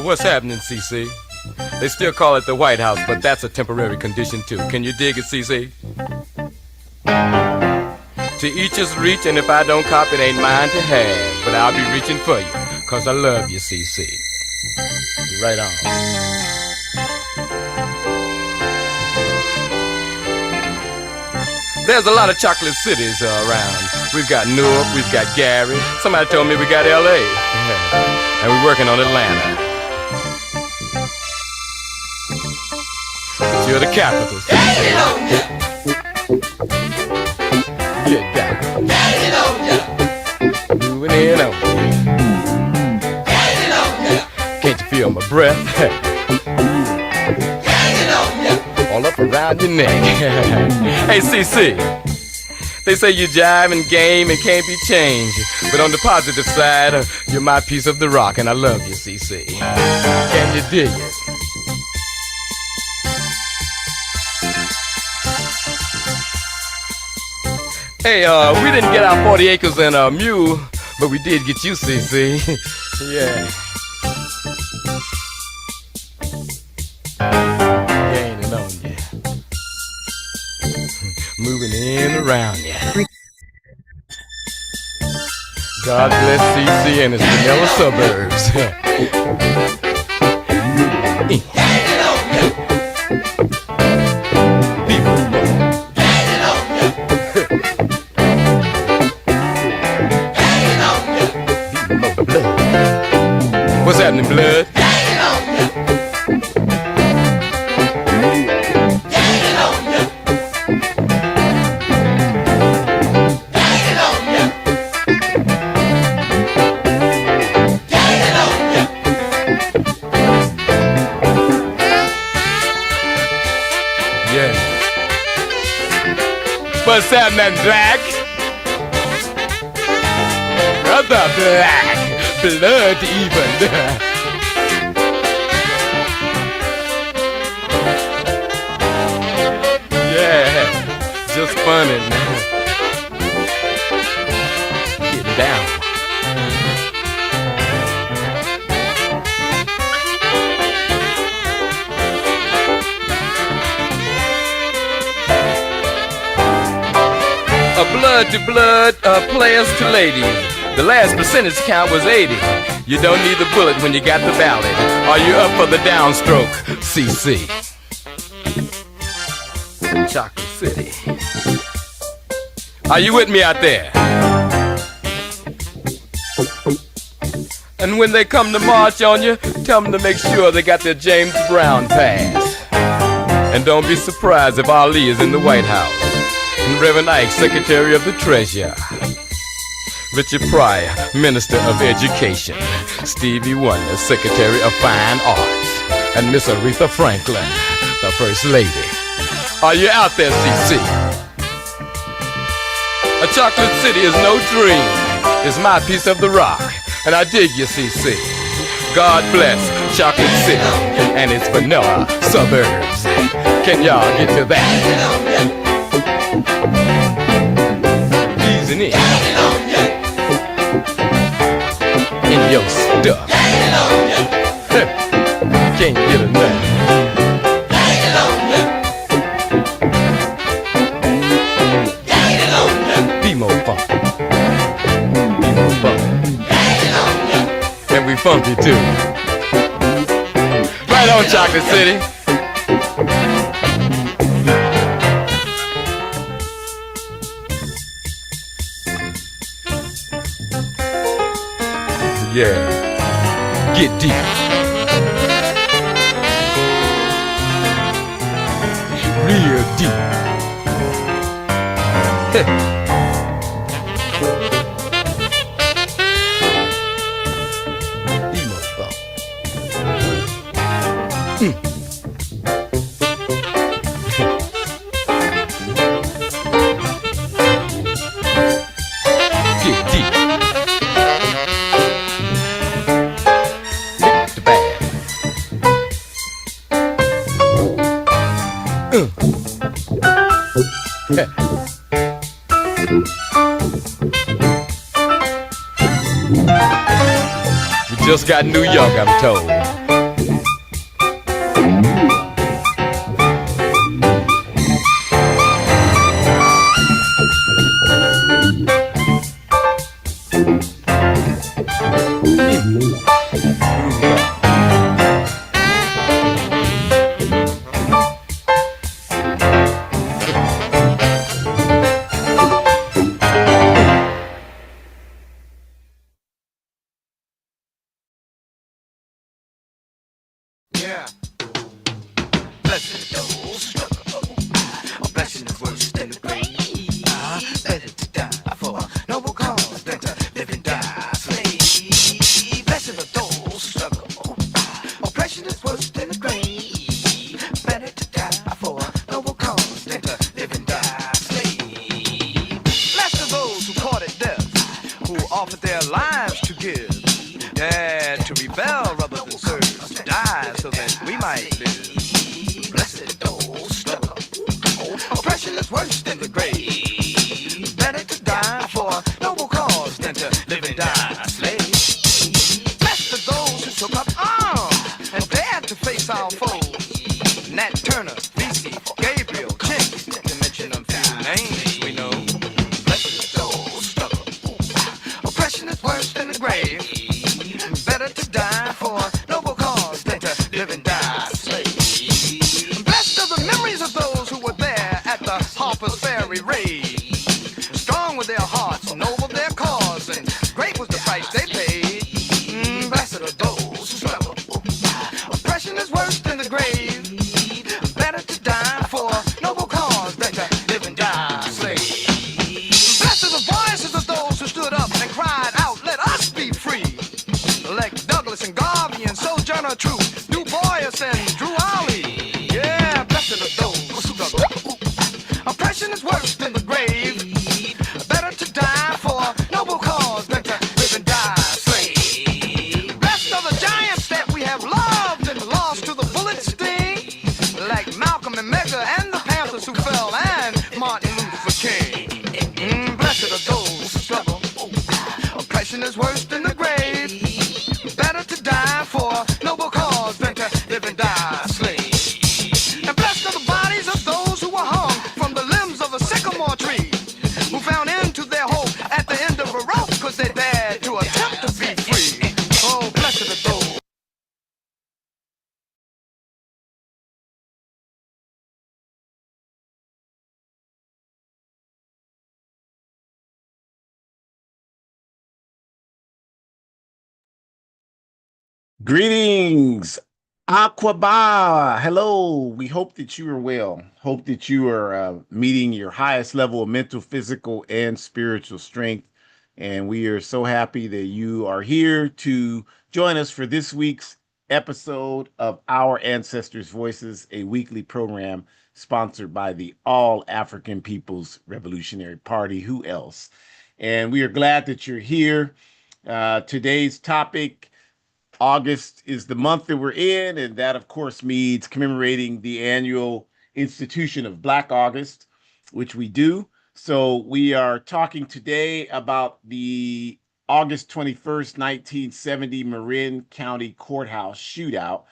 What's happening, CC? They still call it the White House, but that's a temporary condition too. Can you dig it, CC? To each his reach, and if I don't cop, it ain't mine to have. But I'll be reaching for you, 'cause I love you, CC. Right on. There's a lot of chocolate cities around. We've got Newark, we've got Gary. Somebody told me we got LA. And we're working on Atlanta. But you're the capital. Get down. Moving in on you. Can't you feel my breath? All up around your neck. Hey, CC, they say you jive and game and can't be changed. But on the positive side, you're my piece of the rock, and I love you, CC. Can you dig it? Hey, we didn't get our 40 acres and a mule, but we did get you, CC. Yeah. Gaining on you. Moving in around you. God bless CC and its vanilla suburbs. What's happening, blood? Yeah. What's happening, Black? Brother Black. Blood even. Yeah, just funny, man. Getting down. Blood to blood, players to ladies. The last percentage count was 80. You don't need the bullet when you got the ballot. Are you up for the downstroke, CC? Chocolate City. Are you with me out there? And when they come to march on you, tell them to make sure they got their James Brown pass. And don't be surprised if Ali is in the White House. And Reverend Ike, Secretary of the Treasury. Richard Pryor, Minister of Education. Stevie Wonder, Secretary of Fine Arts. And Miss Aretha Franklin, the First Lady. Are you out there, CC? A chocolate city is no dream. It's my piece of the rock. And I dig you, CC. God bless Chocolate City and its vanilla suburbs. Can y'all get to that? Easing in. In your stuff. Can't get enough. Be more fun. Be more fun. And we funky too. Right on, Chocolate City. Yeah, get deep. Real deep. Emo funk. Get deep. We just got New York, I'm told. offered their lives to give. Dared to rebel rather than serve, to die so that we might live. Blessed those struggle. Oppression is worse than the grave. Better to die for a noble cause than to live and die a slave. Blessed are those who took up arms and dared to face our foes. Nat Turner, V.C., Gabriel, Chinks, to mention a few names we know. Blessed are those struggle. Oppression is worse than the grave. Better to die for a noble cause than to live and die a slave. Blessed are the memories of those who were there at the Harper's Ferry raid. Strong were their hearts, noble their cause, and great was the price they paid. Blessed are those who struggle. Oppression is worse than the grave. Better to die for a noble cause than to live and die a slave. Blessed are the voices of those who stood up and cried out, let us be free. Like Douglas and Garvey and Sojourner Truth, Du Bois and Drew Ollie. Yeah, blessed are those who struggle. Oppression is worse than the grave. Better to die for a noble cause than to live and die a slave. Blessed are the giants that we have loved and lost to the bullet's sting. Like Malcolm and Medgar and the Panthers who fell and Martin Luther King. Blessed are those who struggle. Oppression is worse than the grave. Better to die for a noble cause than to live and die a slave. And blessed are the bodies of those who were hung from the limbs of a sycamore tree, who found into their hope at the end of a rope because they dared to attempt to be free. Oh, blessed are those. Greetings, Aquaba. Hello. We hope that you are well. Hope that you are meeting your highest level of mental, physical, and spiritual strength. And we are so happy that you are here to join us for this week's episode of Our Ancestors' Voices, a weekly program sponsored by the All African People's Revolutionary Party. Who else? And we are glad that you're here. Today's topic: August is the month that we're in, and that, of course, means commemorating the annual institution of Black August, which we do. So we are talking today about the August 21st, 1970 Marin County Courthouse shootout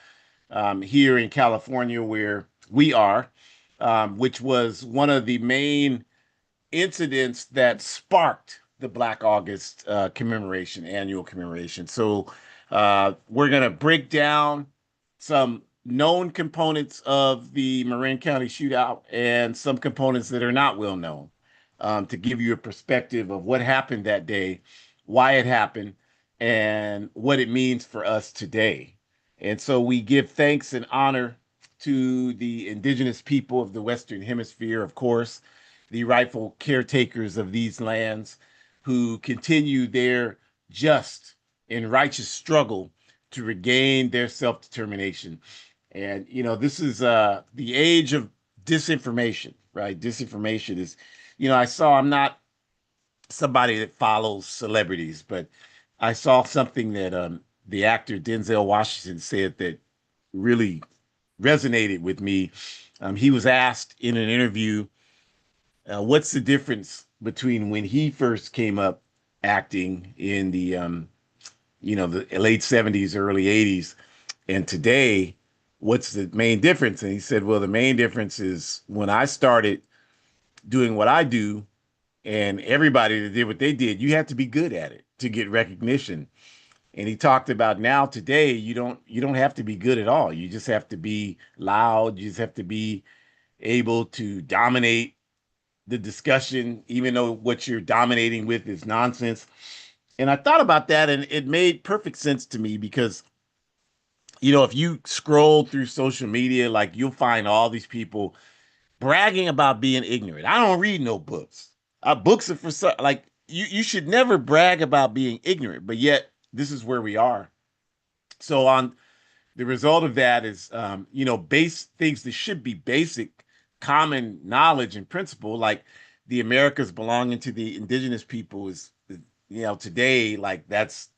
here in California, where we are, which was one of the main incidents that sparked the Black August commemoration, annual commemoration. So we're going to break down some known components of the Marin County shootout and some components that are not well known, to give you a perspective of what happened that day, why it happened, and what it means for us today. And so we give thanks and honor to the indigenous people of the Western Hemisphere, of course, the rightful caretakers of these lands, who continue their just and righteous struggle to regain their self-determination. And, this is the age of disinformation, right? Disinformation is, I'm not somebody that follows celebrities, but I saw something that the actor Denzel Washington said that really resonated with me. He was asked in an interview, what's the difference between when he first came up acting in the late 70s, early 80s, and today, what's the main difference? And he said, well, the main difference is when I started doing what I do, and everybody that did what they did, you have to be good at it to get recognition. And he talked about now today, you don't have to be good at all. You just have to be loud. You just have to be able to dominate the discussion, even though what you're dominating with is nonsense. And I thought about that, and it made perfect sense to me because, if you scroll through social media, like, you'll find all these people bragging about being ignorant. I don't read no books. Books are for like, you should never brag about being ignorant, but yet this is where we are. So on the result of that is, base things that should be basic, common knowledge and principle, like the Americas belonging to the indigenous people is today, like there's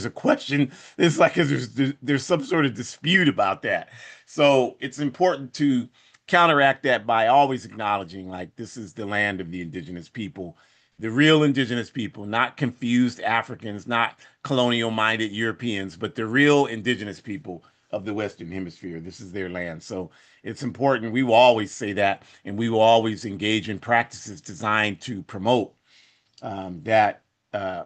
a question. It's like there's some sort of dispute about that. So it's important to counteract that by always acknowledging, like, this is the land of the indigenous people, the real indigenous people, not confused Africans, not colonial minded Europeans, but the real indigenous people of the Western Hemisphere. This is their land. So it's important. We will always say that, and we will always engage in practices designed to promote that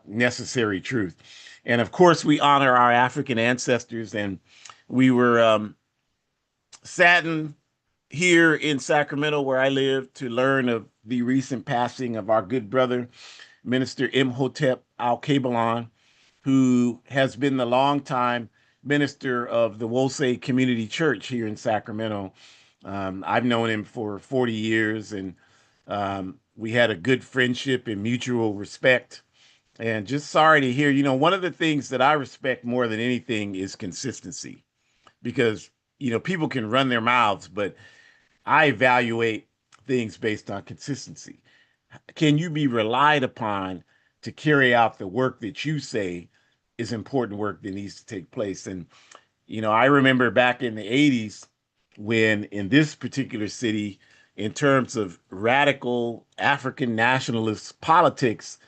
necessary truth. And of course, we honor our African ancestors, and we were saddened here in Sacramento, where I live, to learn of the recent passing of our good brother, Minister Imhotep Al-Kabalan, who has been the longtime minister of the Wosei Community Church here in Sacramento. I've known him for 40 years, and we had a good friendship and mutual respect. And just sorry to hear, one of the things that I respect more than anything is consistency, because, people can run their mouths, but I evaluate things based on consistency. Can you be relied upon to carry out the work that you say is important work that needs to take place? And, I remember back in the 80s when, in this particular city, in terms of radical African nationalist politics,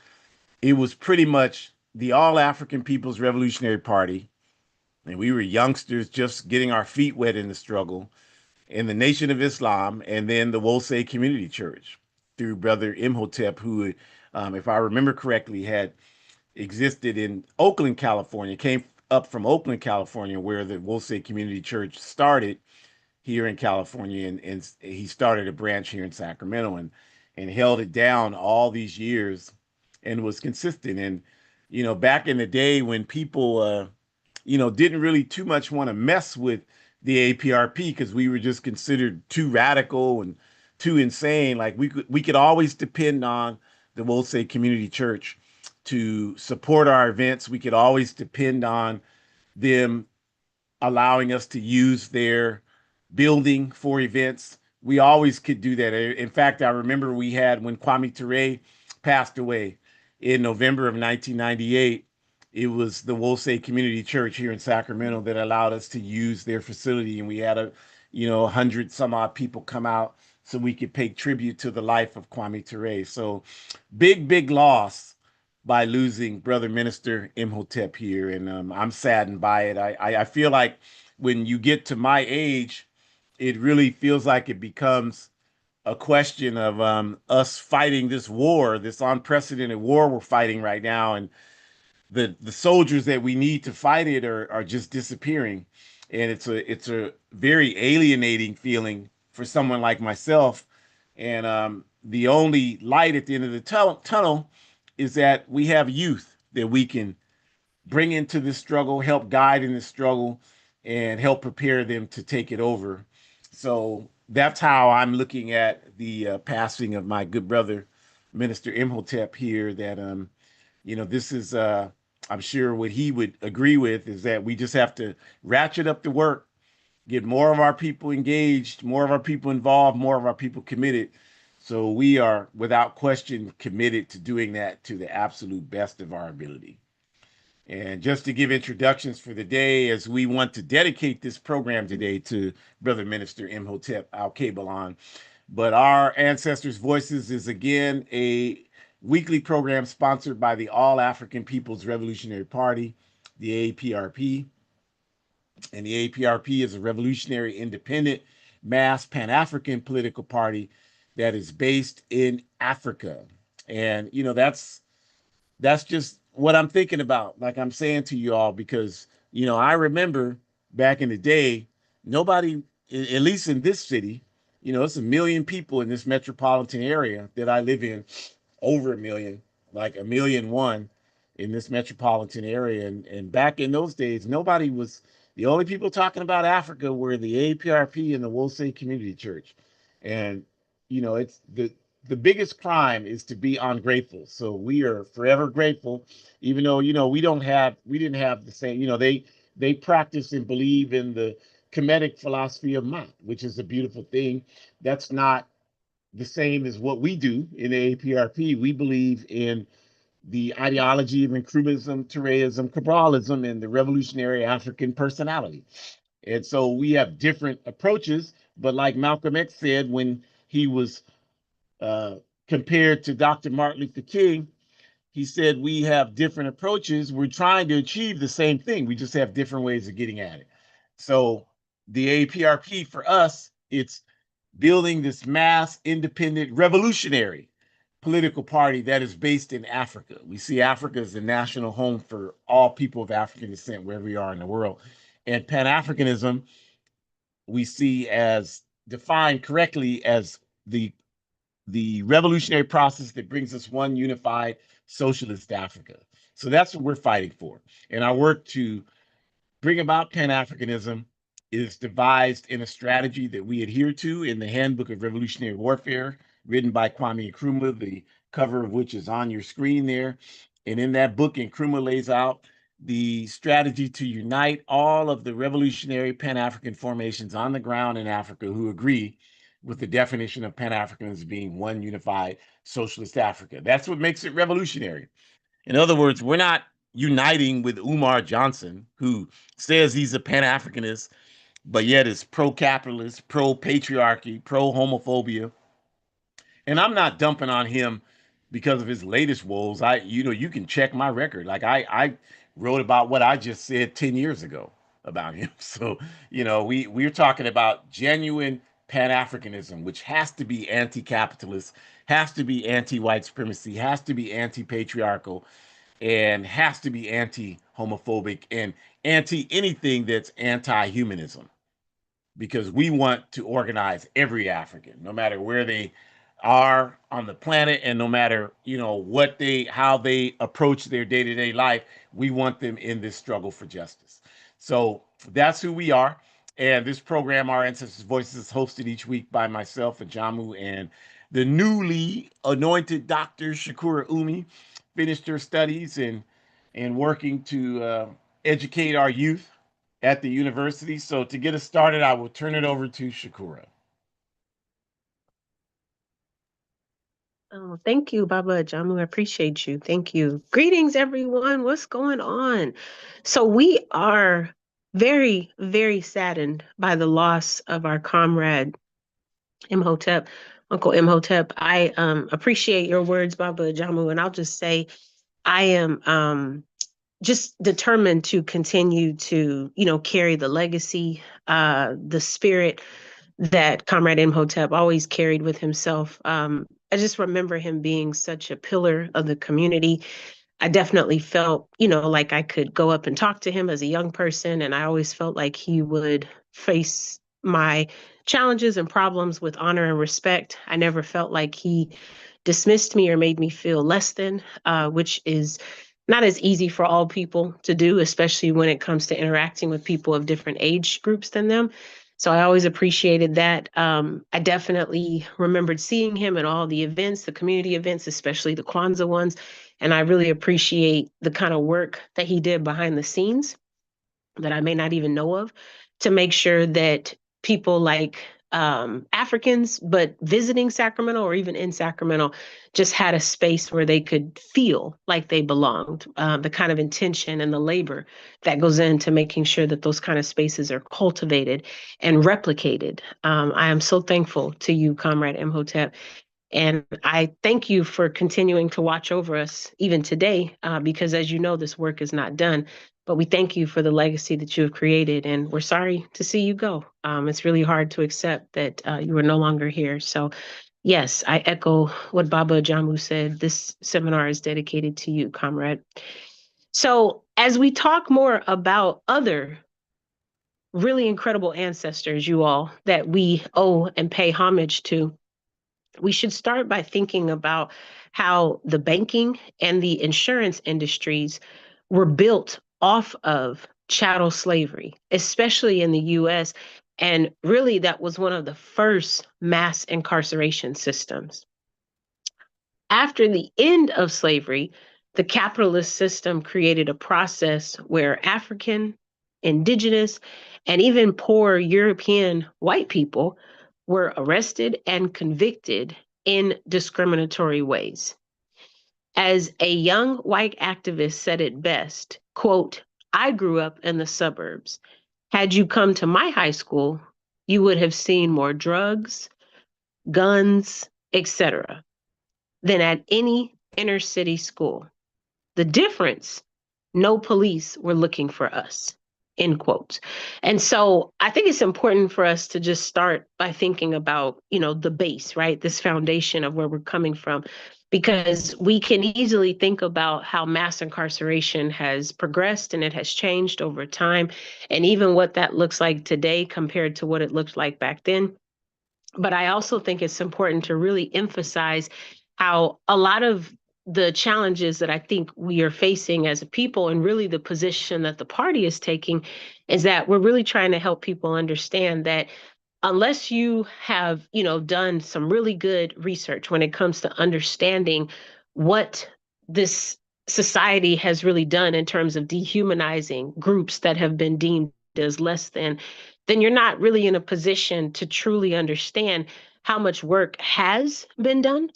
it was pretty much the All African People's Revolutionary Party. And we were youngsters just getting our feet wet in the struggle, in the Nation of Islam, and then the Wosei Community Church through Brother Imhotep, who, if I remember correctly, had existed in Oakland, California, came up from Oakland, California, where the Wosei Community Church started here in California, and he started a branch here in Sacramento, and held it down all these years and was consistent. And, back in the day when people, didn't really too much want to mess with the APRP because we were just considered too radical and too insane. Like, we could always depend on the Wosei Community Church to support our events. We could always depend on them allowing us to use their building for events. We always could do that. In fact, I remember we had, when Kwame Ture passed away in November of 1998, it was the Wosei Community Church here in Sacramento that allowed us to use their facility, and we had 100 some odd people come out so we could pay tribute to the life of Kwame Ture. So big loss by losing Brother Minister Imhotep here, and I'm saddened by it. I feel like when you get to my age, it really feels like it becomes a question of us fighting this war, this unprecedented war we're fighting right now, and the soldiers that we need to fight it are just disappearing. And it's a very alienating feeling for someone like myself. And the only light at the end of the tunnel is that we have youth that we can bring into this struggle, help guide in this struggle, and help prepare them to take it over. So that's how I'm looking at the passing of my good brother, Minister Imhotep here. That this is I'm sure what he would agree with is that we just have to ratchet up the work, get more of our people engaged, more of our people involved, more of our people committed. So we are, without question, committed to doing that to the absolute best of our ability. And just to give introductions for the day, as we want to dedicate this program today to Brother Minister Imhotep Al-Kabalan. But our Ancestors' Voices is again a weekly program sponsored by the All African People's Revolutionary Party, the APRP. And the APRP is a revolutionary, independent, mass Pan-African political party that is based in Africa. And, that's just what I'm thinking about, like I'm saying to you all, because, I remember back in the day, nobody, at least in this city, it's 1 million people in this metropolitan area that I live in, over 1 million, like 1,000,001 in this metropolitan area. And back in those days, nobody was, the only people talking about Africa were the APRP and the Wosei Community Church. And, it's the biggest crime is to be ungrateful. So we are forever grateful, even though, we didn't have the same, they practice and believe in the Kemetic philosophy of Ma'at, which is a beautiful thing. That's not the same as what we do in the APRP. We believe in the ideology of Nkrumahism, Touré-ism, Cabralism, and the revolutionary African personality. And so we have different approaches, but like Malcolm X said when he was uh, compared to Dr. Martin Luther King, he said we have different approaches. We're trying to achieve the same thing. We just have different ways of getting at it. So the APRP for us, it's building this mass independent revolutionary political party that is based in Africa. We see Africa as the national home for all people of African descent, wherever we are in the world. And Pan Africanism, we see as defined correctly as the revolutionary process that brings us one unified socialist Africa. So that's what we're fighting for. And our work to bring about Pan-Africanism is devised in a strategy that we adhere to in the Handbook of Revolutionary Warfare, written by Kwame Nkrumah, the cover of which is on your screen there. And in that book, Nkrumah lays out the strategy to unite all of the revolutionary Pan-African formations on the ground in Africa who agree with the definition of Pan-Africanism being one unified socialist Africa. That's what makes it revolutionary. In other words, we're not uniting with Umar Johnson, who says he's a Pan Africanist, but yet is pro capitalist, pro patriarchy, pro homophobia. And I'm not dumping on him because of his latest woes. You can check my record. Like I wrote about what I just said 10 years ago about him. So, we're talking about genuine Pan-Africanism, which has to be anti-capitalist, has to be anti-white supremacy, has to be anti-patriarchal, and has to be anti-homophobic and anti anything that's anti-humanism, because we want to organize every African, no matter where they are on the planet, and no matter how they approach their day-to-day life. We want them in this struggle for justice. So that's who we are. And this program, Our Ancestors' Voices, is hosted each week by myself and Jamu, and the newly anointed Dr. Shakura Umi finished her studies and working to educate our youth at the university. So to get us started, I will turn it over to Shakura. Oh, thank you, Baba Jamu. I appreciate you. Thank you. Greetings, everyone. What's going on? So we are very, very saddened by the loss of our comrade Imhotep, Uncle Imhotep. I appreciate your words, Baba Jamu, and I'll just say I am just determined to continue to, carry the legacy, the spirit that Comrade Imhotep always carried with himself. I just remember him being such a pillar of the community. I definitely felt, like I could go up and talk to him as a young person, and I always felt like he would face my challenges and problems with honor and respect. I never felt like he dismissed me or made me feel less than, which is not as easy for all people to do, especially when it comes to interacting with people of different age groups than them. So I always appreciated that. I definitely remembered seeing him at all the events, the community events, especially the Kwanzaa ones. And I really appreciate the kind of work that he did behind the scenes that I may not even know of, to make sure that people like Africans, but visiting Sacramento or even in Sacramento, just had a space where they could feel like they belonged. The kind of intention and the labor that goes into making sure that those kind of spaces are cultivated and replicated. I am so thankful to you, Comrade Imhotep. And I thank you for continuing to watch over us even today, because as you know, this work is not done. But we thank you for the legacy that you have created, and we're sorry to see you go. It's really hard to accept that you are no longer here. So, yes, I echo what Baba Jamu said. This seminar is dedicated to you, comrade. So, as we talk more about other really incredible ancestors, you all, that we owe and pay homage to, we should start by thinking about how the banking and the insurance industries were built off of chattel slavery, especially in the US. And really, that was one of the first mass incarceration systems. After the end of slavery, the capitalist system created a process where African, indigenous, and even poor European white people were arrested and convicted in discriminatory ways. As a young white activist said it best, quote, I grew up in the suburbs. Had you come to my high school, you would have seen more drugs, guns, etc., than at any inner city school. The difference, no police were looking for us, end quotes. And so I think it's important for us to just start by thinking about, the base, right? This foundation of where we're coming from, because we can easily think about how mass incarceration has progressed and it has changed over time, and even what that looks like today compared to what it looked like back then. But I also think it's important to really emphasize how a lot of the challenges that I think we are facing as a people, and really the position that the party is taking, is that we're really trying to help people understand that unless you have, done some really good research when it comes to understanding what this society has really done in terms of dehumanizing groups that have been deemed as less than, then you're not really in a position to truly understand how much work has been done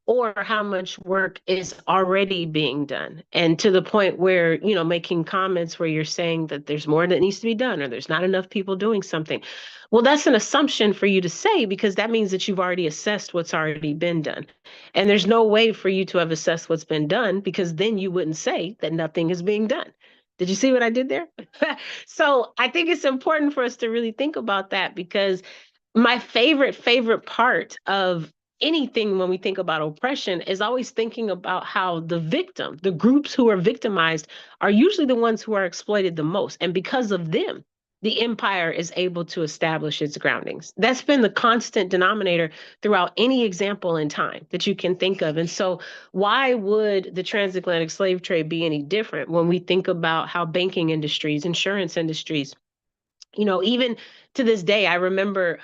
or how much work is already being done. And to the point where, making comments where you're saying that there's more that needs to be done or there's not enough people doing something. Well, that's an assumption for you to say, because that means that you've already assessed what's already been done. And there's no way for you to have assessed what's been done, because then you wouldn't say that nothing is being done. Did you see what I did there? So I think it's important for us to really think about that, because my favorite part of anything when we think about oppression is always thinking about how the victim, the groups who are victimized, are usually the ones who are exploited the most. And because of them, the empire is able to establish its groundings. That's been the constant denominator throughout any example in time that you can think of. And so why would the transatlantic slave trade be any different when we think about how banking industries, insurance industries, even to this day, I remember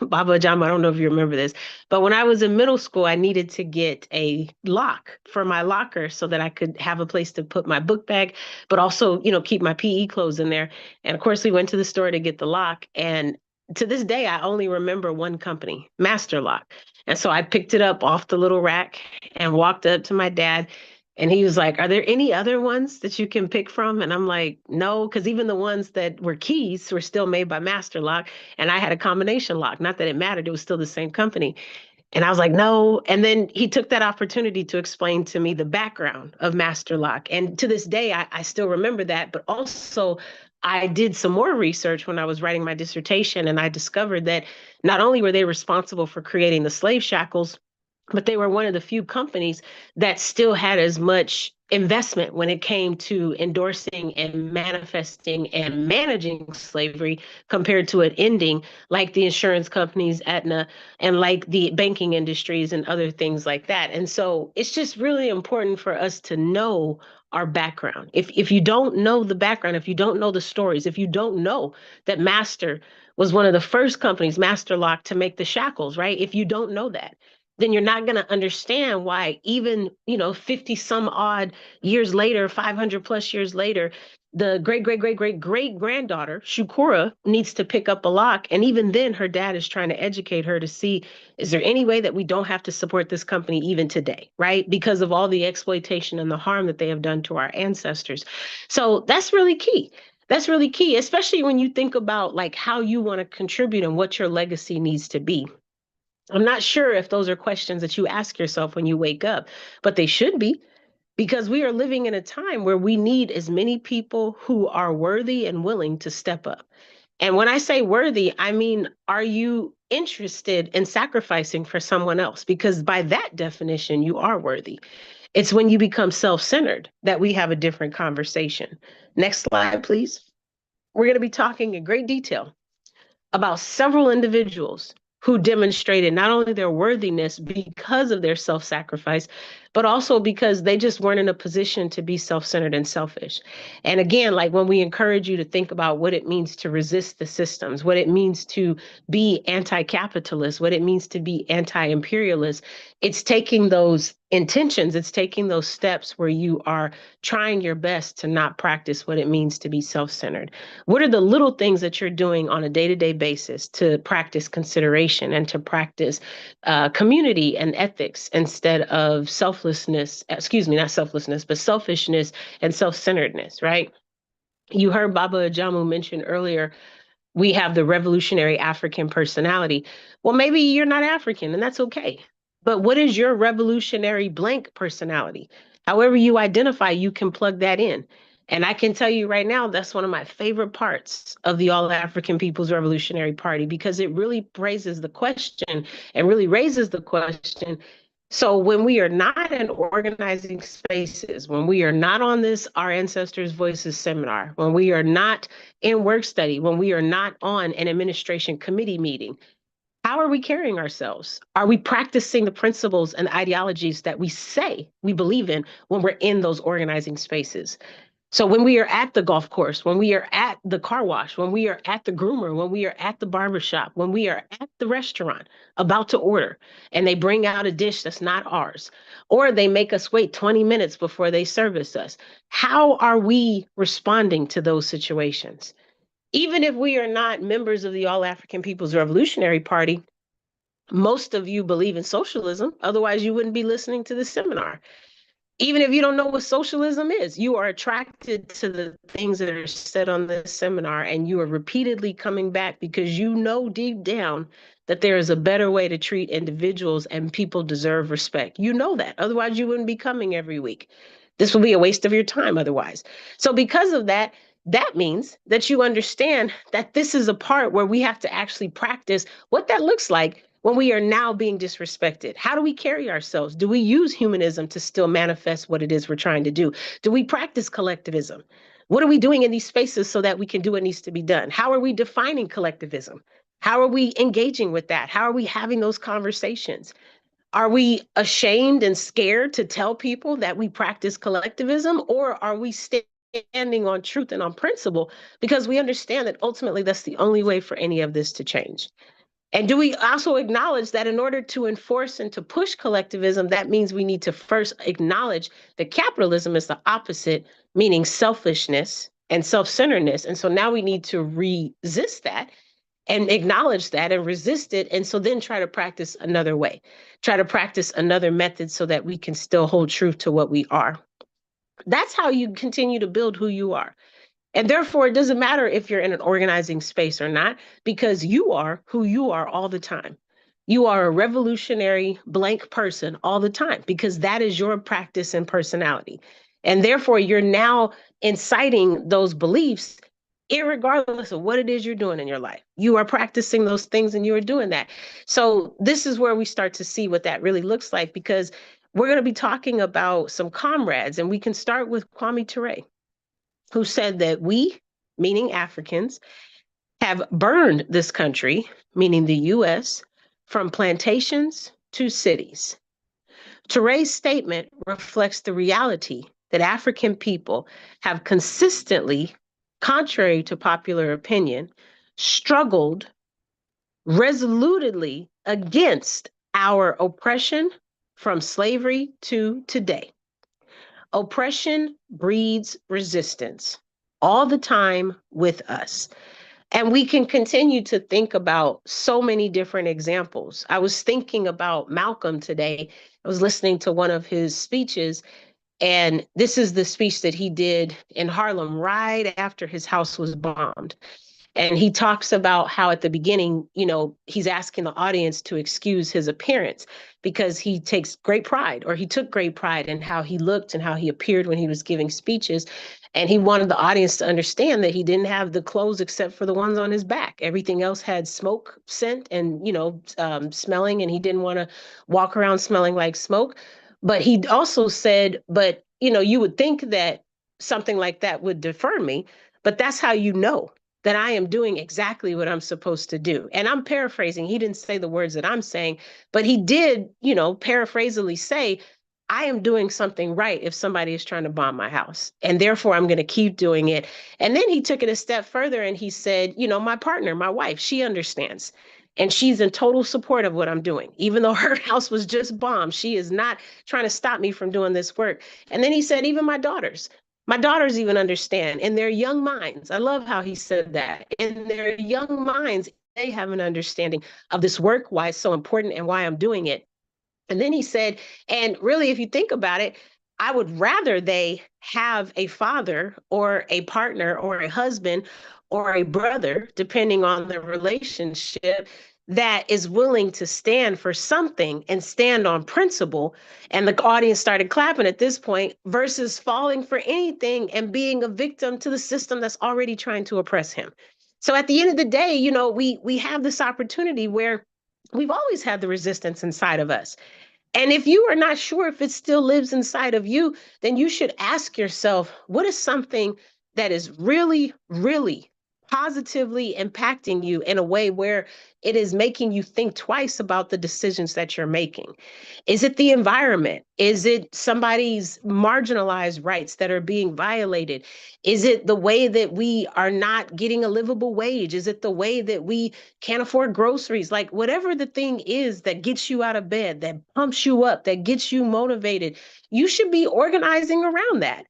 Baba Jama, I don't know if you remember this, but when I was in middle school, I needed to get a lock for my locker so that I could have a place to put my book bag, but also, keep my PE clothes in there. And of course, we went to the store to get the lock. And to this day, I only remember one company, Master Lock. And so I picked it up off the little rack and walked up to my dad. And he was like, are there any other ones that you can pick from? And I'm like, no, because even the ones that were keys were still made by Master Lock. And I had a combination lock. Not that it mattered, it was still the same company. And I was like, no. And then he took that opportunity to explain to me the background of Master Lock. And to this day, I still remember that. But also, I did some more research when I was writing my dissertation, and I discovered that not only were they responsible for creating the slave shackles, but they were one of the few companies that still had as much investment when it came to endorsing and manifesting and managing slavery compared to it ending, like the insurance companies, Aetna, and like the banking industries and other things like that. And so it's just really important for us to know our background. If you don't know the background, if you don't know the stories, if you don't know that Master was one of the first companies, Master Lock, to make the shackles, right? If you don't know that, then you're not going to understand why even, 50 some odd years later, 500 plus years later, the great granddaughter, Shukura, needs to pick up a lock. And even then, her dad is trying to educate her to see, is there any way that we don't have to support this company even today, right? Because of all the exploitation and the harm that they have done to our ancestors. So that's really key. That's really key, especially when you think about like how you want to contribute and what your legacy needs to be. I'm not sure if those are questions that you ask yourself when you wake up, but they should be, because we are living in a time where we need as many people who are worthy and willing to step up. And when I say worthy, I mean, are you interested in sacrificing for someone else? Because by that definition, you are worthy. It's when you become self-centered that we have a different conversation. Next slide, please. We're going to be talking in great detail about several individuals who demonstrated not only their worthiness because of their self-sacrifice, but also because they just weren't in a position to be self-centered and selfish. And again, like when we encourage you to think about what it means to resist the systems, what it means to be anti-capitalist, what it means to be anti-imperialist, it's taking those intentions, it's taking those steps where you are trying your best to not practice what it means to be self-centered. What are the little things that you're doing on a day-to-day basis to practice consideration and to practice community and ethics instead of selfish selflessness, excuse me, not selflessness, but selfishness and self-centeredness, right? You heard Baba Ajamu mention earlier, we have the revolutionary African personality. Well, maybe you're not African, and that's okay. But what is your revolutionary blank personality? However you identify, you can plug that in. And I can tell you right now, that's one of my favorite parts of the All African People's Revolutionary Party, because it really raises the question and really raises the question. So when we are not in organizing spaces, when we are not on this Our Ancestors' Voices seminar, when we are not in work study, when we are not on an administration committee meeting, how are we carrying ourselves? Are we practicing the principles and ideologies that we say we believe in when we're in those organizing spaces? So when we are at the golf course, when we are at the car wash, when we are at the groomer, when we are at the barbershop, when we are at the restaurant about to order and they bring out a dish that's not ours, or they make us wait 20 minutes before they service us, how are we responding to those situations? Even if we are not members of the All African People's Revolutionary Party, most of you believe in socialism. Otherwise, you wouldn't be listening to this seminar. Even if you don't know what socialism is, you are attracted to the things that are said on this seminar, and you are repeatedly coming back because you know deep down that there is a better way to treat individuals and people deserve respect. You know that. Otherwise, you wouldn't be coming every week. This will be a waste of your time otherwise. So because of that, that means that you understand that this is a part where we have to actually practice what that looks like when we are now being disrespected. How do we carry ourselves? Do we use humanism to still manifest what it is we're trying to do? Do we practice collectivism? What are we doing in these spaces so that we can do what needs to be done? How are we defining collectivism? How are we engaging with that? How are we having those conversations? Are we ashamed and scared to tell people that we practice collectivism, or are we standing on truth and on principle because we understand that ultimately that's the only way for any of this to change? And do we also acknowledge that in order to enforce and to push collectivism, that means we need to first acknowledge that capitalism is the opposite, meaning selfishness and self-centeredness. And so now we need to resist that and acknowledge that and resist it. And so then try to practice another way, try to practice another method so that we can still hold truth to what we are. That's how you continue to build who you are. And therefore, it doesn't matter if you're in an organizing space or not, because you are who you are all the time. You are a revolutionary blank person all the time, because that is your practice and personality. And therefore, you're now inciting those beliefs, irregardless of what it is you're doing in your life. You are practicing those things and you are doing that. So this is where we start to see what that really looks like, because we're going to be talking about some comrades, and we can start with Kwame Ture, who said that we, meaning Africans, have burned this country, meaning the US, from plantations to cities. Touré's statement reflects the reality that African people have consistently, contrary to popular opinion, struggled resolutely against our oppression from slavery to today. Oppression breeds resistance all the time with us. And we can continue to think about so many different examples. I was thinking about Malcolm today. I was listening to one of his speeches, and this is the speech that he did in Harlem right after his house was bombed. And he talks about how at the beginning, he's asking the audience to excuse his appearance because he takes great pride, or he took great pride in how he looked and how he appeared when he was giving speeches. And he wanted the audience to understand that he didn't have the clothes except for the ones on his back. Everything else had smoke scent and, smelling, and he didn't want to walk around smelling like smoke. But he also said, but, you would think that something like that would defer me, but that's how you know that I am doing exactly what I'm supposed to do. And I'm paraphrasing. He didn't say the words that I'm saying, but he did, paraphrasingly say, I am doing something right if somebody is trying to bomb my house. And therefore, I'm going to keep doing it. And then he took it a step further and he said, my partner, my wife, she understands. And she's in total support of what I'm doing. Even though her house was just bombed, she is not trying to stop me from doing this work. And then he said, even my daughters even understand in their young minds. I love how he said that. In their young minds, they have an understanding of this work, why it's so important and why I'm doing it. And then he said, and really, if you think about it, I would rather they have a father or a partner or a husband or a brother, depending on the relationship, that is willing to stand for something and stand on principle. And the audience started clapping at this point versus falling for anything and being a victim to the system that's already trying to oppress him. So at the end of the day, we have this opportunity where we've always had the resistance inside of us. And if you are not sure if it still lives inside of you, then you should ask yourself, what is something that is really, really positively impacting you in a way where it is making you think twice about the decisions that you're making? Is it the environment? Is it somebody's marginalized rights that are being violated? Is it the way that we are not getting a livable wage? Is it the way that we can't afford groceries? Like, whatever the thing is that gets you out of bed, that pumps you up, that gets you motivated, you should be organizing around that.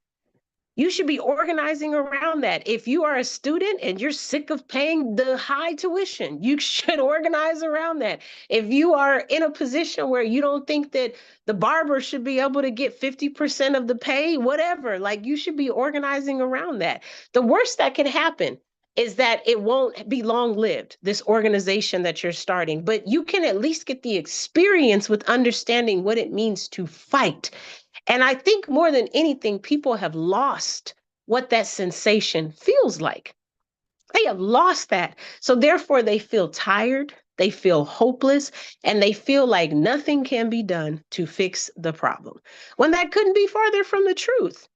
You should be organizing around that. If you are a student and you're sick of paying the high tuition, you should organize around that. If you are in a position where you don't think that the barber should be able to get 50% of the pay, whatever, like, you should be organizing around that. The worst that can happen is that it won't be long lived, this organization that you're starting, but you can at least get the experience with understanding what it means to fight. And I think more than anything, people have lost what that sensation feels like. They have lost that. So therefore, they feel tired, they feel hopeless, and they feel like nothing can be done to fix the problem, when that couldn't be farther from the truth.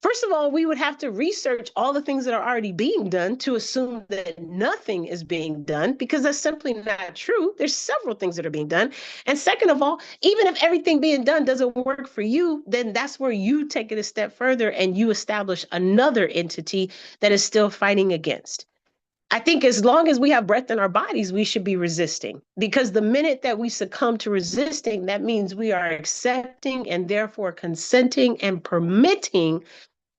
First of all, we would have to research all the things that are already being done to assume that nothing is being done, because that's simply not true. There's several things that are being done. And second of all, even if everything being done doesn't work for you, then that's where you take it a step further and you establish another entity that is still fighting against. I think as long as we have breath in our bodies, we should be resisting, because the minute that we succumb to resisting, that means we are accepting and therefore consenting and permitting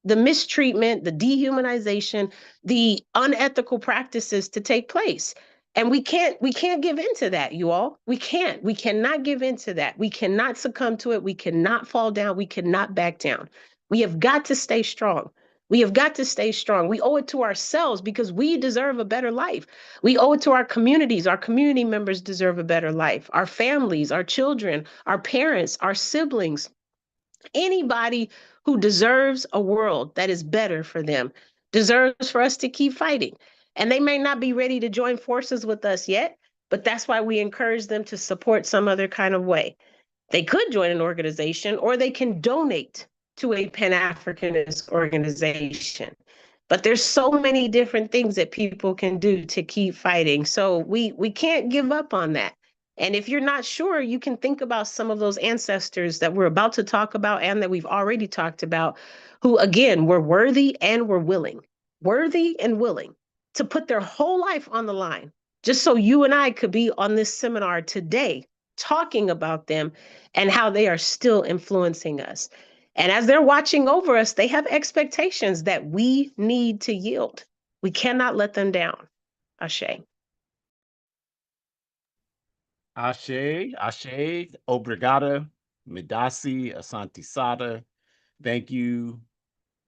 the mistreatment, the dehumanization, the unethical practices to take place. And we can't give into that, you all. We cannot give into that. We cannot succumb to it. We cannot fall down. We cannot back down. We have got to stay strong. We have got to stay strong. We owe it to ourselves because we deserve a better life. We owe it to our communities. Our community members deserve a better life. Our families, our children, our parents, our siblings, anybody who deserves a world that is better for them deserves for us to keep fighting. And they may not be ready to join forces with us yet, but that's why we encourage them to support some other kind of way. They could join an organization or they can donate to a Pan-Africanist organization. But there's so many different things that people can do to keep fighting. So we can't give up on that. And if you're not sure, you can think about some of those ancestors that we're about to talk about and that we've already talked about, who, again, were worthy and willing to put their whole life on the line, just so you and I could be on this seminar today talking about them and how they are still influencing us. And as they're watching over us, they have expectations that we need to yield. We cannot let them down. Ashe. Ashe, Ashe, Obrigada, Midasi, Asante Sada. Thank you.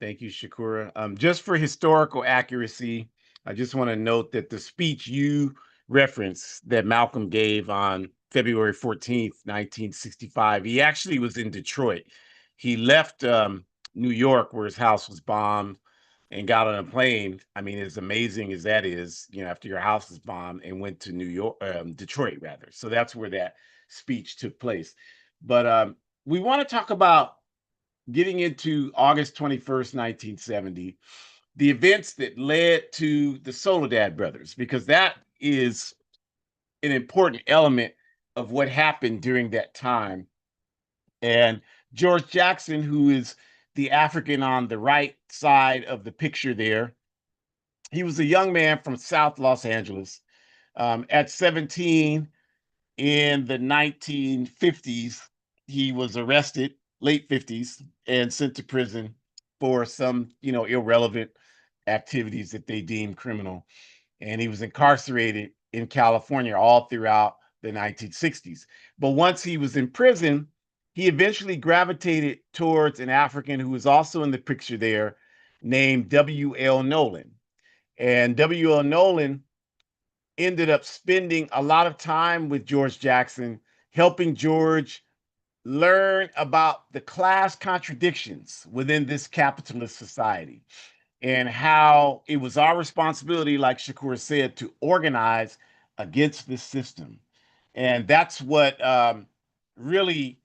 Thank you, Shakura. Just for historical accuracy, I just want to note that the speech you referenced that Malcolm gave on February 14th, 1965, he actually was in Detroit. He left New York, where his house was bombed, and got on a plane. I mean, as amazing as that is, after your house is bombed, and went to Detroit, rather. So that's where that speech took place. But we want to talk about getting into August 21st, 1970, the events that led to the Soledad brothers, because that is an important element of what happened during that time. And George Jackson, who is the African on the right side of the picture there, he was a young man from South Los Angeles. At 17 in the 1950s, he was arrested, late 50s, and sent to prison for some, irrelevant activities that they deemed criminal. And he was incarcerated in California all throughout the 1960s. But once he was in prison, he eventually gravitated towards an African who was also in the picture there named W.L. Nolan. And W.L. Nolan ended up spending a lot of time with George Jackson, helping George learn about the class contradictions within this capitalist society and how it was our responsibility, like Shakur said, to organize against this system. And that's what really,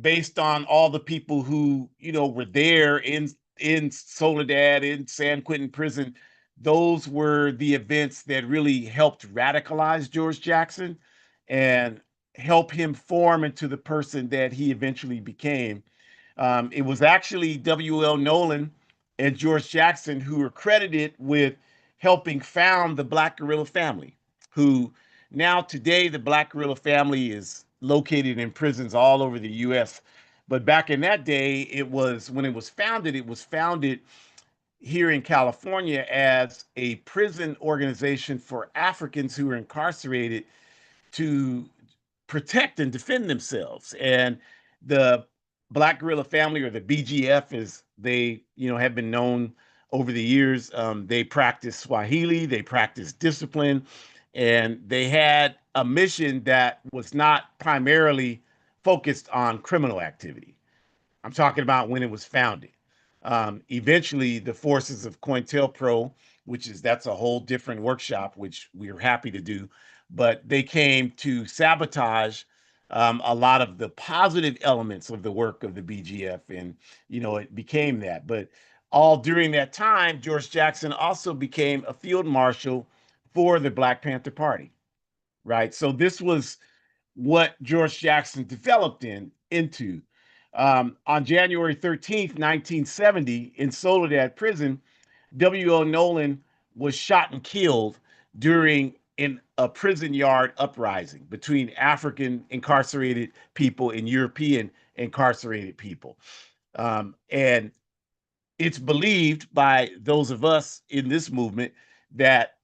based on all the people who were there in Soledad, in San Quentin prison, those were the events that really helped radicalize George Jackson and help him form into the person that he eventually became. It was actually W.L. Nolan and George Jackson who were credited with helping found the Black Guerrilla family, who now today the Black Guerrilla family is located in prisons all over the U.S. But back in that day, when it was founded here in California as a prison organization for Africans who were incarcerated to protect and defend themselves. And the Black Guerrilla Family, or the BGF, as they have been known over the years, they practice Swahili, they practice discipline, and they had a mission that was not primarily focused on criminal activity. I'm talking about when it was founded. Eventually, the forces of COINTELPRO, that's a whole different workshop, which we are happy to do, but they came to sabotage a lot of the positive elements of the work of the BGF, and it became that. But all during that time, George Jackson also became a field marshal for the Black Panther Party, right? So this was what George Jackson developed into. On January 13th, 1970, in Soledad Prison, W.O. Nolan was shot and killed during a prison yard uprising between African incarcerated people and European incarcerated people. And it's believed by those of us in this movement that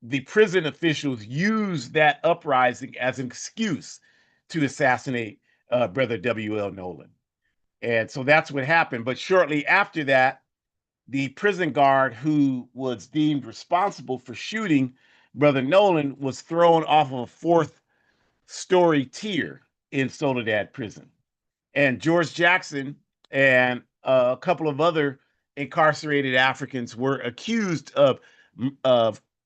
the prison officials used that uprising as an excuse to assassinate Brother W.L. Nolan. And so that's what happened. But shortly after that, the prison guard who was deemed responsible for shooting Brother Nolan was thrown off of a fourth-story tier in Soledad Prison. And George Jackson and a couple of other incarcerated Africans were accused of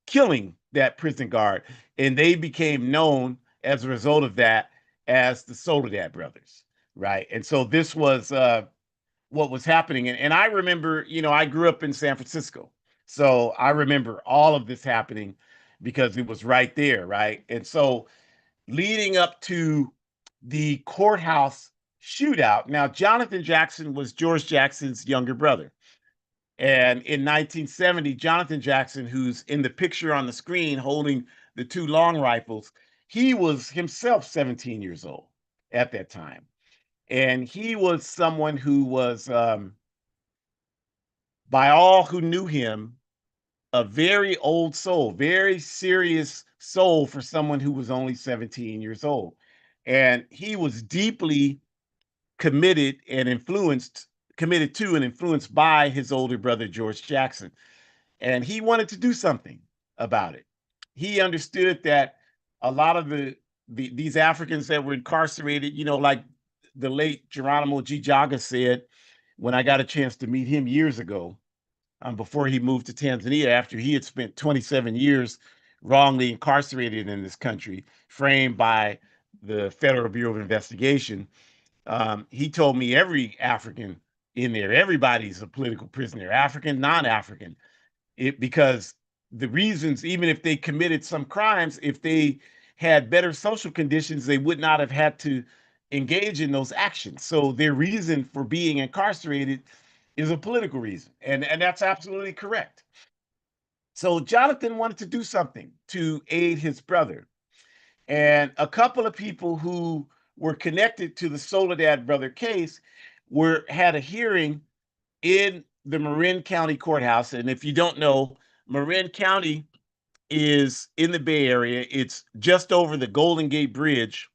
killing that prison guard, and they became known as a result of that as the Soledad brothers, right? And so this was what was happening. And I remember, I grew up in San Francisco, so I remember all of this happening because it was right there, right? And so leading up to the Courthouse shootout. Now, Johnathan Jackson was George Jackson's younger brother. And in 1970, Johnathan Jackson, who's in the picture on the screen holding the two long rifles, he was himself 17 years old at that time. And he was someone who was, by all who knew him, a very old soul, very serious soul for someone who was only 17 years old. And he was deeply committed to and influenced by his older brother, George Jackson. And he wanted to do something about it. He understood that a lot of these Africans that were incarcerated, like the late Geronimo G. Jaga said, when I got a chance to meet him years ago, before he moved to Tanzania, after he had spent 27 years wrongly incarcerated in this country, framed by the Federal Bureau of Investigation. He told me every African in there, everybody's a political prisoner, African, non-African, because the reasons, even if they committed some crimes, if they had better social conditions, they would not have had to engage in those actions. So their reason for being incarcerated is a political reason. And that's absolutely correct. So Jonathan wanted to do something to aid his brother. And a couple of people who were connected to the Soledad brother case had a hearing in the Marin County Courthouse. And if you don't know, Marin County is in the Bay Area. It's just over the Golden Gate Bridge,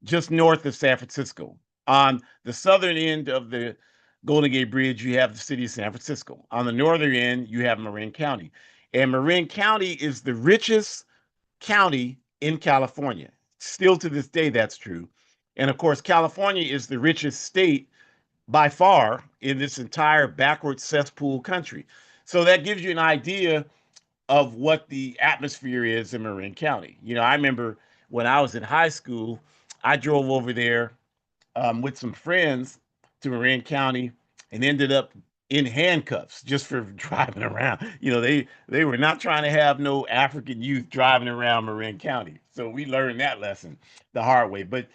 just north of San Francisco. On the southern end of the Golden Gate Bridge, you have the city of San Francisco. On the northern end, you have Marin County. And Marin County is the richest county in California. Still to this day, that's true. And of course, California is the richest state by far in this entire backward cesspool country. So that gives you an idea of what the atmosphere is in Marin County. I remember when I was in high school, I drove over there with some friends to Marin County and ended up in handcuffs just for driving around. They were not trying to have no African youth driving around Marin County. So we learned that lesson the hard way. But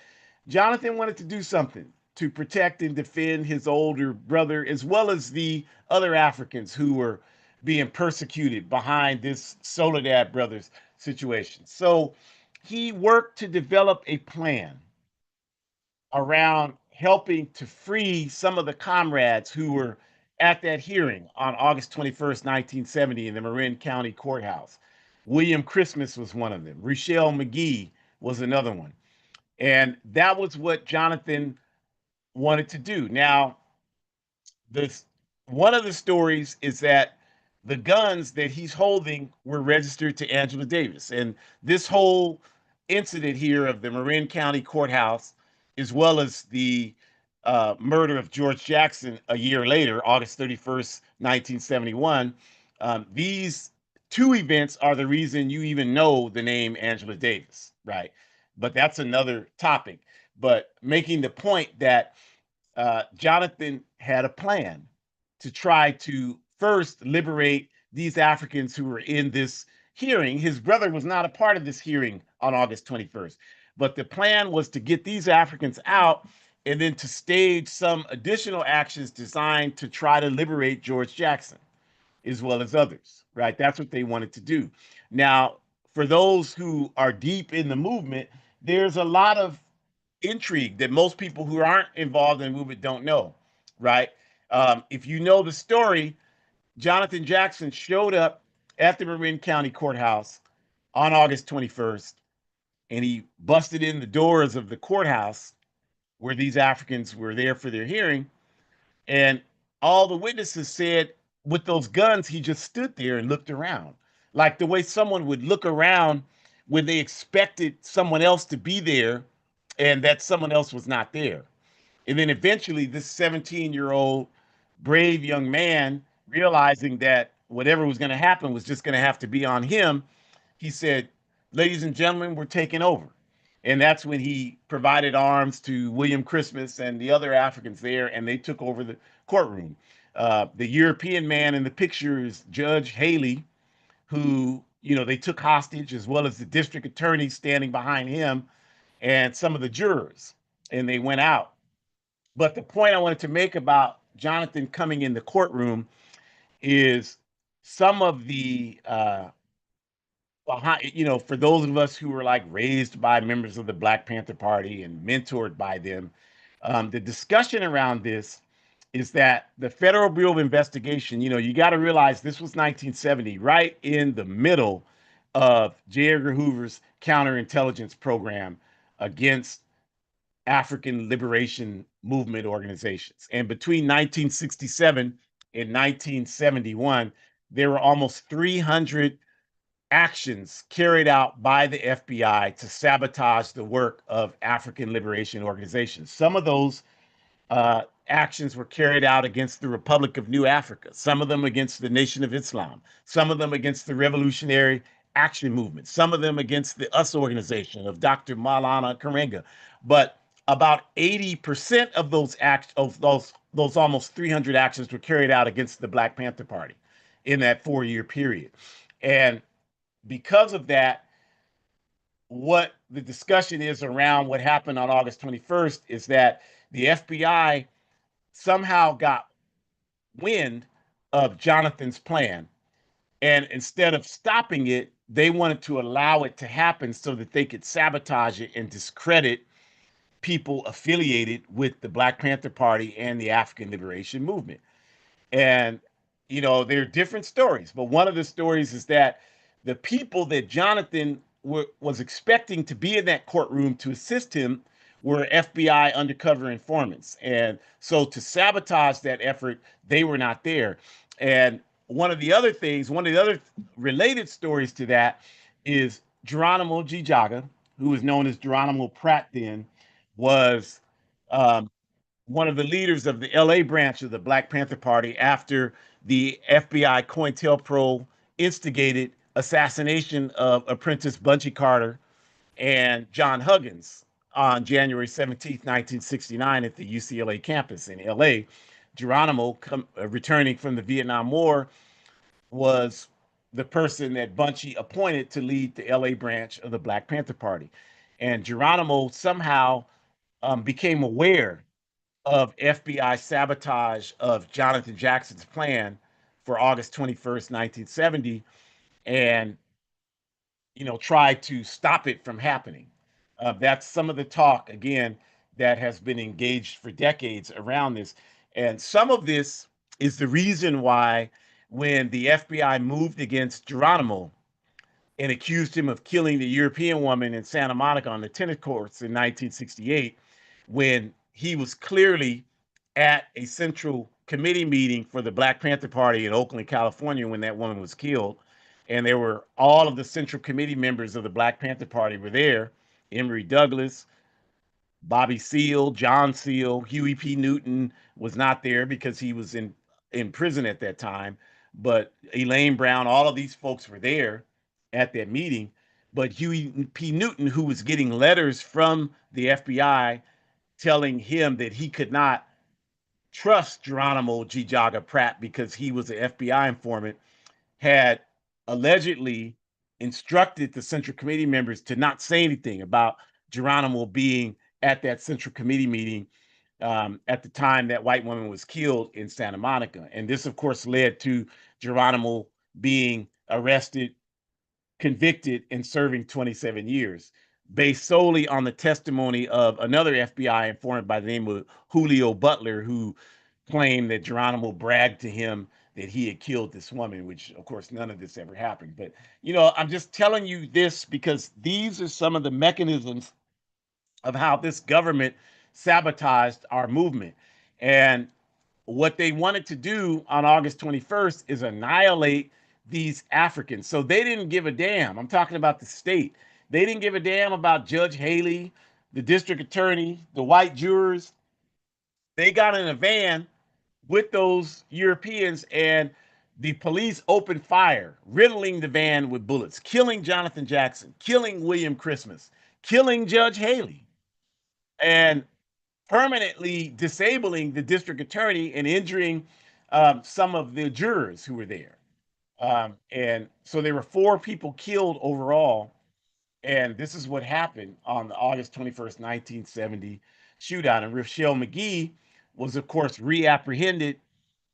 Johnathan wanted to do something to protect and defend his older brother, as well as the other Africans who were being persecuted behind this Soledad Brothers situation. So he worked to develop a plan around helping to free some of the comrades who were at that hearing on August 21st, 1970, in the Marin County Courthouse. William Christmas was one of them. Rochelle McGee was another one. And that was what Johnathan wanted to do. Now, this one of the stories is that the guns that he's holding were registered to Angela Davis. And this whole incident here of the Marin County Courthouse, as well as the murder of George Jackson a year later, August 31st, 1971, these two events are the reason you even know the name Angela Davis, right? But that's another topic. But making the point that Johnathan had a plan to try to first liberate these Africans who were in this hearing. His brother was not a part of this hearing on August 21st, but the plan was to get these Africans out and then to stage some additional actions designed to try to liberate George Jackson, as well as others, right? That's what they wanted to do. Now, for those who are deep in the movement, there's a lot of intrigue that most people who aren't involved in the movement don't know, right? If you know the story, Johnathan Jackson showed up at the Marin County Courthouse on August 21st, and he busted in the doors of the courthouse where these Africans were there for their hearing. And all the witnesses said with those guns, he just stood there and looked around, like the way someone would look around when they expected someone else to be there and that someone else was not there. And then eventually, this 17-year-old brave young man, realizing that whatever was going to happen was just going to have to be on him, he said, "Ladies and gentlemen, we're taking over." And that's when he provided arms to William Christmas and the other Africans there, and they took over the courtroom. The European man in the picture is Judge Haley, who, they took hostage, as well as the district attorney standing behind him and some of the jurors, and they went out. But the point I wanted to make about Johnathan coming in the courtroom is some of the behind, for those of us who were like raised by members of the Black Panther Party and mentored by them, the discussion around this is that the Federal Bureau of Investigation, you got to realize this was 1970, right in the middle of J. Edgar Hoover's counterintelligence program against African liberation movement organizations. And between 1967 and 1971, there were almost 300 actions carried out by the FBI to sabotage the work of African liberation organizations. Some of those actions were carried out against the Republic of New Africa, some of them against the Nation of Islam, some of them against the Revolutionary Action Movement, some of them against the US organization of Dr. Maulana Karenga. But about 80% of those almost 300 actions were carried out against the Black Panther Party in that 4-year period. And because of that, what the discussion is around what happened on August 21st is that the FBI somehow got wind of Jonathan's plan. And instead of stopping it, they wanted to allow it to happen so that they could sabotage it and discredit people affiliated with the Black Panther Party and the African Liberation Movement. And, there are different stories, but one of the stories is that the people that Johnathan was expecting to be in that courtroom to assist him were FBI undercover informants. And so to sabotage that effort, they were not there. And one of the other things, one of the other related stories to that is Geronimo G. Jaga, who was known as Geronimo Pratt then, was um, one of the leaders of the LA branch of the Black Panther Party after the FBI COINTELPRO instigated assassination of apprentice Bunchy Carter and John Huggins on January 17th, 1969 at the UCLA campus in LA. Geronimo, returning from the Vietnam War, was the person that Bunchy appointed to lead the LA branch of the Black Panther Party. And Geronimo somehow became aware of FBI sabotage of Johnathan Jackson's plan for August 21st, 1970, and tried to stop it from happening. That's some of the talk again that has been engaged for decades around this, and some of this is the reason why when the FBI moved against Geronimo and accused him of killing the European woman in Santa Monica on the tennis courts in 1968, when he was clearly at a central committee meeting for the Black Panther Party in Oakland, California, when that woman was killed. And there were all of the central committee members of the Black Panther Party were there. Emory Douglas, Bobby Seale, John Seale, Huey P. Newton was not there because he was in prison at that time. But Elaine Brown, all of these folks were there at that meeting. But Huey P. Newton, who was getting letters from the FBI telling him that he could not trust Geronimo G. Jaga Pratt because he was an FBI informant, had allegedly instructed the Central Committee members to not say anything about Geronimo being at that Central Committee meeting at the time that white woman was killed in Santa Monica. And this, of course, led to Geronimo being arrested, convicted, and serving 27 years, based solely on the testimony of another FBI informant by the name of Julio Butler, who claimed that Geronimo bragged to him that he had killed this woman, which of course none of this ever happened. But I'm just telling you this because these are some of the mechanisms of how this government sabotaged our movement. And what they wanted to do on August 21st is annihilate these Africans. So they didn't give a damn. I'm talking about the state. They didn't give a damn about Judge Haley, the district attorney, the white jurors. They got in a van with those Europeans, and the police opened fire, riddling the van with bullets, killing Johnathan Jackson, killing William Christmas, killing Judge Haley, and permanently disabling the district attorney and injuring some of the jurors who were there. And so there were 4 people killed overall. And this is what happened on the August 21st, 1970 shootout. And Rochelle McGee was, of course, reapprehended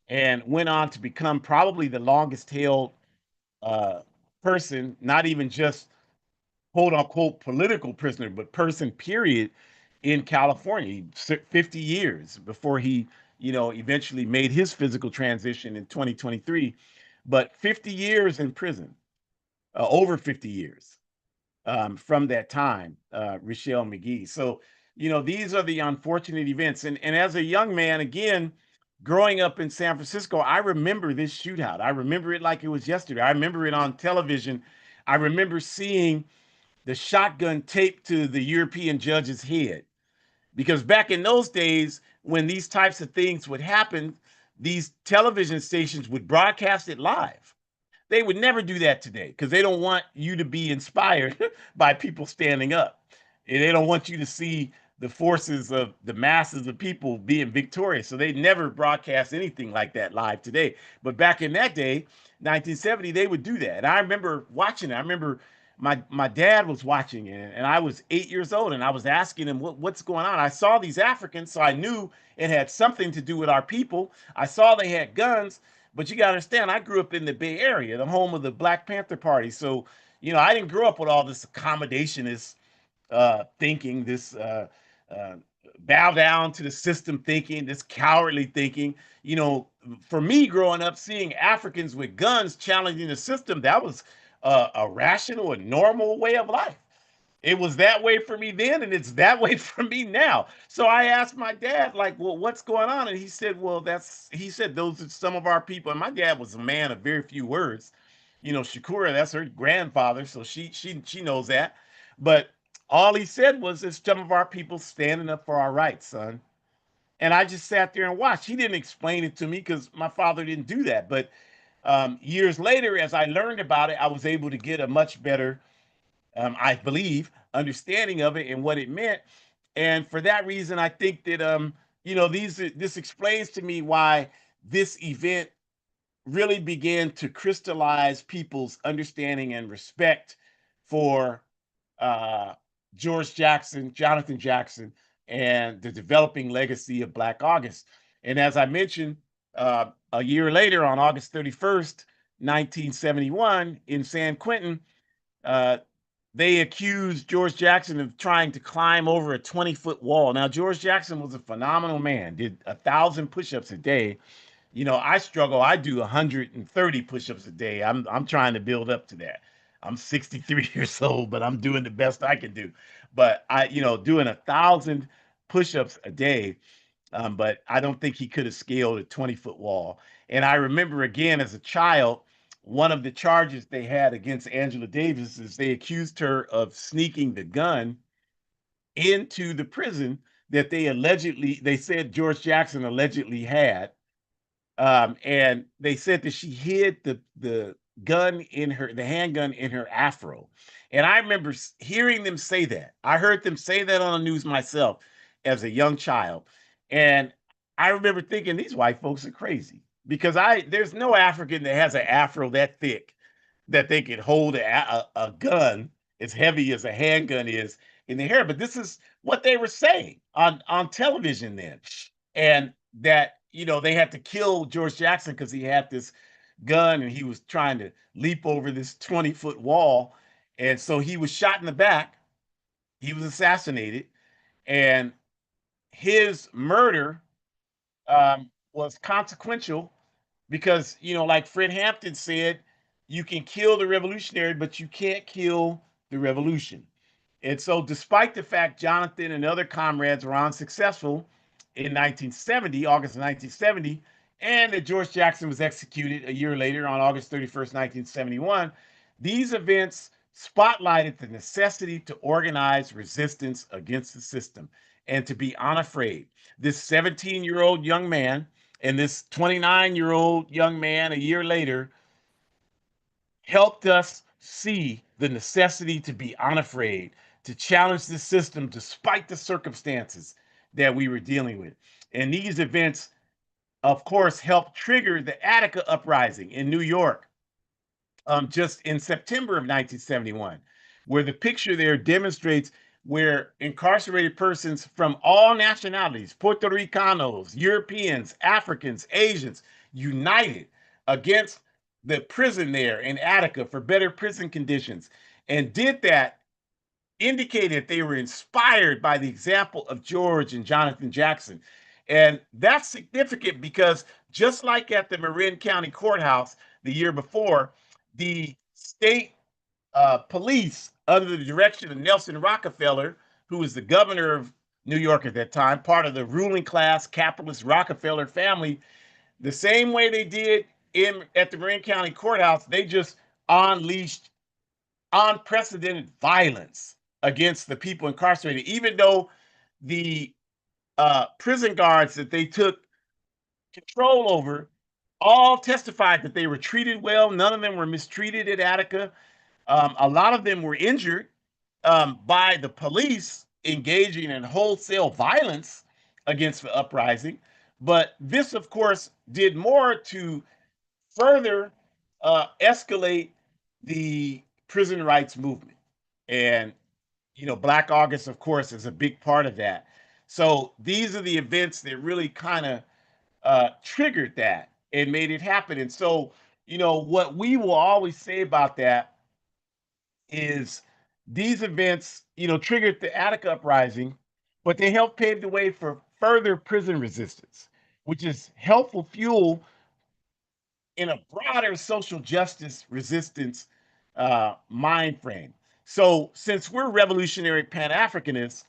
and went on to become probably the longest held person, not even just quote unquote political prisoner, but person, period, in California. 50 years before he, eventually made his physical transition in 2023. But 50 years in prison, over 50 years from that time, Rochelle McGee. So, these are the unfortunate events. And as a young man, again, growing up in San Francisco, I remember this shootout. I remember it like it was yesterday. I remember it on television. I remember seeing the shotgun taped to the European judge's head. Because back in those days, when these types of things would happen, these television stations would broadcast it live. They would never do that today because they don't want you to be inspired by people standing up. And they don't want you to see the forces of the masses of people being victorious. So they never broadcast anything like that live today. But back in that day, 1970, they would do that. And I remember watching it. I remember my dad was watching it, and I was 8 years old, and I was asking him what's going on. I saw these Africans, so I knew it had something to do with our people. I saw they had guns, but you got to understand, I grew up in the Bay Area, the home of the Black Panther Party. So, I didn't grow up with all this accommodationist thinking, this bow down to the system thinking, this cowardly thinking. For me growing up, seeing Africans with guns challenging the system, that was a rational and normal way of life. It was that way for me then, and it's that way for me now. So I asked my dad, like, well, what's going on? And he said, well, he said, those are some of our people. And my dad was a man of very few words. You know, Shakura, that's her grandfather, so she knows that. But all he said was, it's some of our people standing up for our rights, son. And I just sat there and watched. He didn't explain it to me because my father didn't do that. But years later, as I learned about it, I was able to get a much better, I believe, understanding of it and what it meant. And for that reason, I think that this explains to me why this event really began to crystallize people's understanding and respect for uh, George Jackson, Johnathan Jackson, and the developing legacy of Black August. And as I mentioned, a year later, on August 31st, 1971, in San Quentin, uh, they accused George Jackson of trying to climb over a 20-foot wall. Now, George Jackson was a phenomenal man, did 1,000 push-ups a day. You know, I struggle. I do 130 push-ups a day. I'm trying to build up to that. I'm 63 years old, but I'm doing the best I can do. But doing 1,000 push-ups a day, but I don't think he could have scaled a 20-foot wall. And I remember again as a child, one of the charges they had against Angela Davis is they accused her of sneaking the gun into the prison that they said George Jackson allegedly had. And they said that she hid the gun in the handgun in her afro. And I remember hearing them say that. I heard them say that on the news myself as a young child. And I remember thinking these white folks are crazy because there's no African that has an afro that thick that they could hold a gun as heavy as a handgun is in the hair. But this is what they were saying on television then. And that, they had to kill George Jackson because he had this gun and he was trying to leap over this 20-foot wall. And so he was shot in the back. He was assassinated. And his murder was consequential because, like Fred Hampton said, you can kill the revolutionary, but you can't kill the revolution. And so, despite the fact Johnathan and other comrades were unsuccessful in 1970, August of 1970, and that George Jackson was executed a year later on August 31st, 1971, these events spotlighted the necessity to organize resistance against the system and to be unafraid. This 17-year-old young man and this 29-year-old young man a year later helped us see the necessity to be unafraid, to challenge the system despite the circumstances that we were dealing with. And these events, of course, helped trigger the Attica uprising in New York just in September of 1971, where the picture there demonstrates where incarcerated persons from all nationalities, Puerto Ricanos, Europeans, Africans, Asians, united against the prison there in Attica for better prison conditions, and did that, indicated they were inspired by the example of George and Johnathan Jackson. And that's significant because just like at the Marin County Courthouse the year before, the state police, under the direction of Nelson Rockefeller, who was the governor of New York at that time, part of the ruling class capitalist Rockefeller family, the same way they did at the Marin County Courthouse, they just unleashed unprecedented violence against the people incarcerated, even though the prison guards that they took control over all testified that they were treated well. None of them were mistreated at Attica. A lot of them were injured by the police engaging in wholesale violence against the uprising. But this, of course, did more to further escalate the prison rights movement. And, Black August, of course, is a big part of that. So these are the events that really kind of triggered that and made it happen. And so, what we will always say about that is these events, triggered the Attica uprising, but they helped pave the way for further prison resistance, which is helpful fuel in a broader social justice resistance mind frame. So since we're revolutionary Pan-Africanists,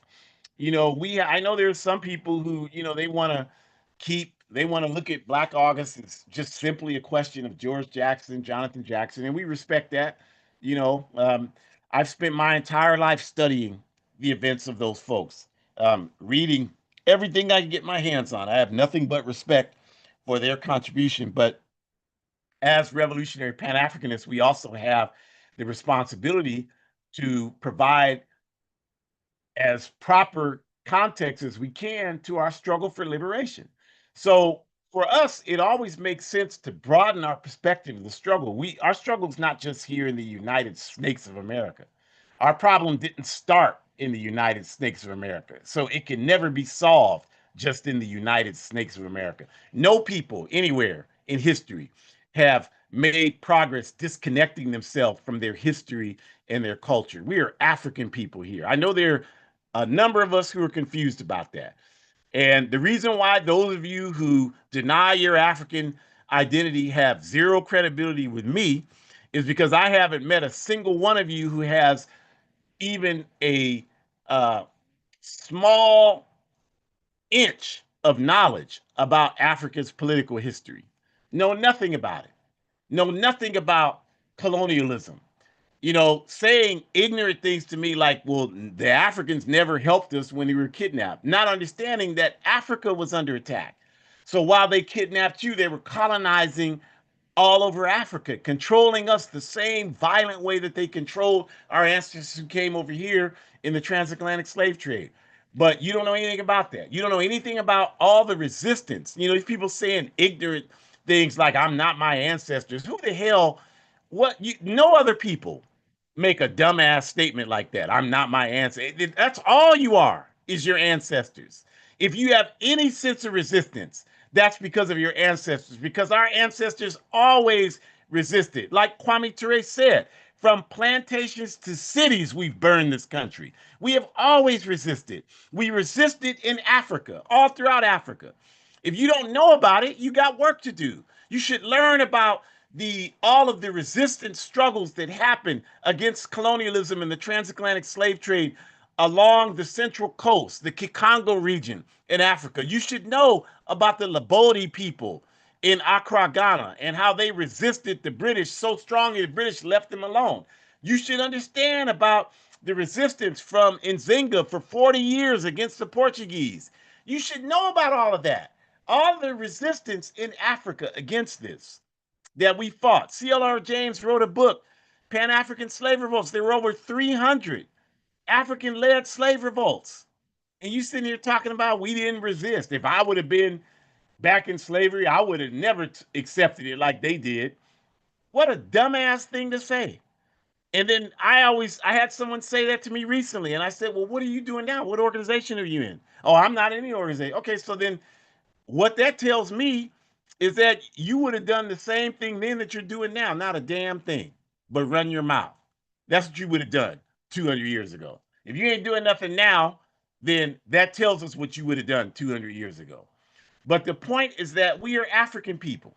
I know there's some people who, they want to look at Black August as just simply a question of George Jackson, Johnathan Jackson, and we respect that. You know, um, I've spent my entire life studying the events of those folks, reading everything I can get my hands on. I have nothing but respect for their contribution. But as revolutionary Pan Africanists, we also have the responsibility to provide as proper context as we can to our struggle for liberation. So for us, it always makes sense to broaden our perspective of the struggle. Our struggle is not just here in the United Snakes of America. Our problem didn't start in the United Snakes of America, so it can never be solved just in the United Snakes of America. No people anywhere in history have made progress disconnecting themselves from their history and their culture. We are African people here. I know there are a number of us who are confused about that. And the reason why those of you who deny your African identity have zero credibility with me is because I haven't met a single one of you who has even a uh, small inch of knowledge about Africa's political history. Know nothing about it. Know nothing about colonialism. Saying ignorant things to me like, well, the Africans never helped us when we were kidnapped, not understanding that Africa was under attack. So while they kidnapped you, they were colonizing all over Africa, controlling us the same violent way that they controlled our ancestors who came over here in the transatlantic slave trade. But you don't know anything about that. You don't know anything about all the resistance. These people saying ignorant things like, I'm not my ancestors. Who the hell? No other people make a dumbass statement like that. I'm not my ancestor. That's all you are, is your ancestors. If you have any sense of resistance, that's because of your ancestors, because our ancestors always resisted. Like Kwame Ture said, from plantations to cities, we've burned this country. We have always resisted. We resisted in Africa, all throughout Africa. If you don't know about it, you got work to do. You should learn about the all of the resistance struggles that happened against colonialism and the transatlantic slave trade along the central coast, the Kikongo region in Africa. You should know about the Labodi people in Accra, Ghana, and how they resisted the British so strongly the British left them alone. You should understand about the resistance from Nzinga for 40 years against the Portuguese. You should know about all of that. All the resistance in Africa against this that we fought. C.L.R. James wrote a book, Pan African Slave Revolts. There were over 300 African led slave revolts. And you sitting here talking about we didn't resist. If I would have been back in slavery, I would have never accepted it like they did. What a dumbass thing to say. And then I had someone say that to me recently, and I said, well, what are you doing now? What organization are you in? Oh, I'm not in any organization. Okay, so then what that tells me is that you would have done the same thing then that you're doing now, not a damn thing, but run your mouth. That's what you would have done 200 years ago. If you ain't doing nothing now, then that tells us what you would have done 200 years ago. But the point is that we are African people.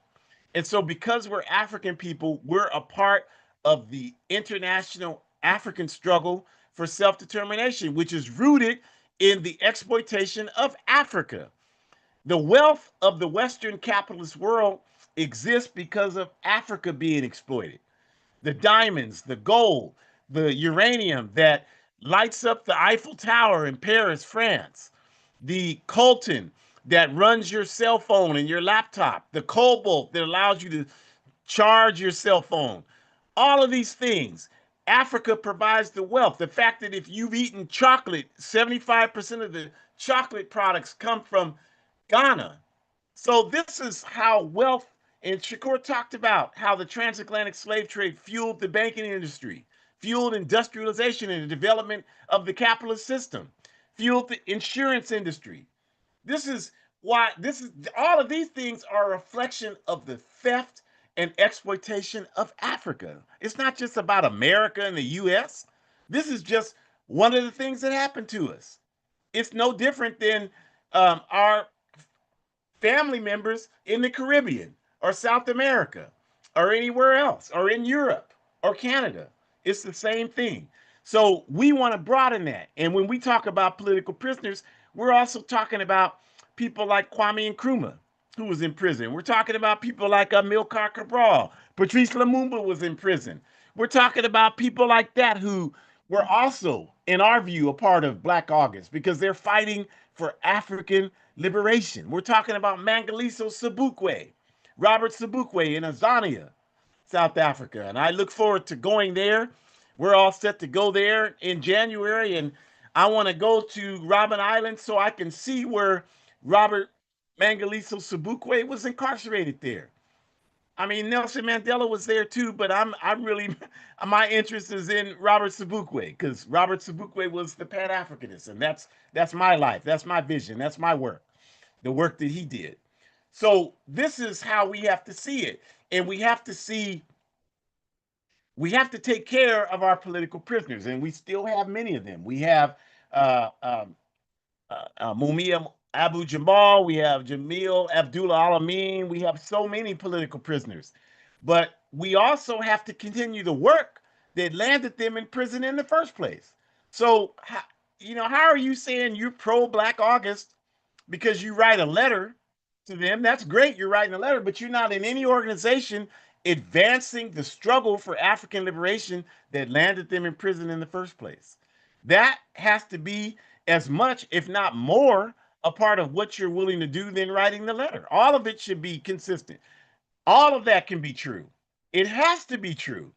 And so, because we're African people, we're a part of the international African struggle for self determination, which is rooted in the exploitation of Africa. The wealth of the Western capitalist world exists because of Africa being exploited. The diamonds, the gold, the uranium that lights up the Eiffel Tower in Paris, France, the coltan that runs your cell phone and your laptop, the cobalt that allows you to charge your cell phone. All of these things, Africa provides the wealth. The fact that if you've eaten chocolate, 75% of the chocolate products come from Ghana. So this is how wealth, and Shakur talked about how the transatlantic slave trade fueled the banking industry, fueled industrialization and the development of the capitalist system, fueled the insurance industry. This is all of these things are a reflection of the theft and exploitation of Africa. It's not just about America and the US. This is just one of the things that happened to us. It's no different than our family members in the Caribbean or South America or anywhere else or in Europe or Canada. It's the same thing. So we want to broaden that. And when we talk about political prisoners, we're also talking about people like Kwame Nkrumah, who was in prison. We're talking about people like Amilcar Cabral. Patrice Lumumba was in prison. We're talking about people like that who were also, in our view, a part of Black August because they're fighting for African liberation. We're talking about Mangaliso Sobukwe, Robert Sobukwe in Azania, South Africa. And I look forward to going there. We're all set to go there in January. And I want to go to Robben Island so I can see where Robert Mangaliso Sobukwe was incarcerated there. I mean, Nelson Mandela was there too, but I'm really my interest is in Robert Sobukwe because Robert Sobukwe was the Pan Africanist, and that's my life, that's my vision, that's my work, the work that he did. So this is how we have to see it, and we have to take care of our political prisoners, and we still have many of them. We have uh, um, Mumia Abu Jamal, we have Jamil Abdullah Alameen, we have so many political prisoners. But we also have to continue the work that landed them in prison in the first place. So, how are you saying you're pro Black August because you write a letter to them? That's great, you're writing a letter, but you're not in any organization advancing the struggle for African liberation that landed them in prison in the first place. That has to be as much, if not more, a part of what you're willing to do than writing the letter. All of it should be consistent. All of that can be true. It has to be true.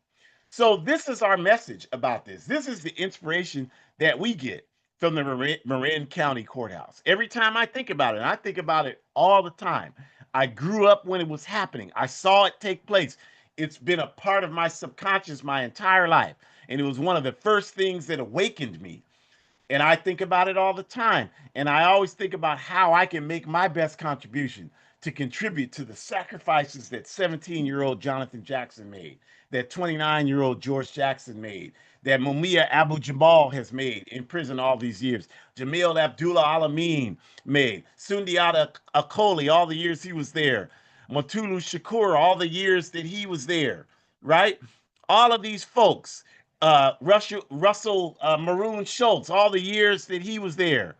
So this is our message about this. This is the inspiration that we get from the Marin County Courthouse. Every time I think about it, and I think about it all the time. I grew up when it was happening. I saw it take place. It's been a part of my subconscious my entire life. And it was one of the first things that awakened me, and I think about it all the time. And I always think about how I can make my best contribution to contribute to the sacrifices that 17-year-old Johnathan Jackson made, that 29-year-old George Jackson made, that Mumia Abu Jamal has made in prison all these years, Jamil Abdullah Alameen made, Sundiata Akoli, all the years he was there, Mutulu Shakur, all the years that he was there, right? All of these folks, Russell Maroon Schultz, all the years that he was there.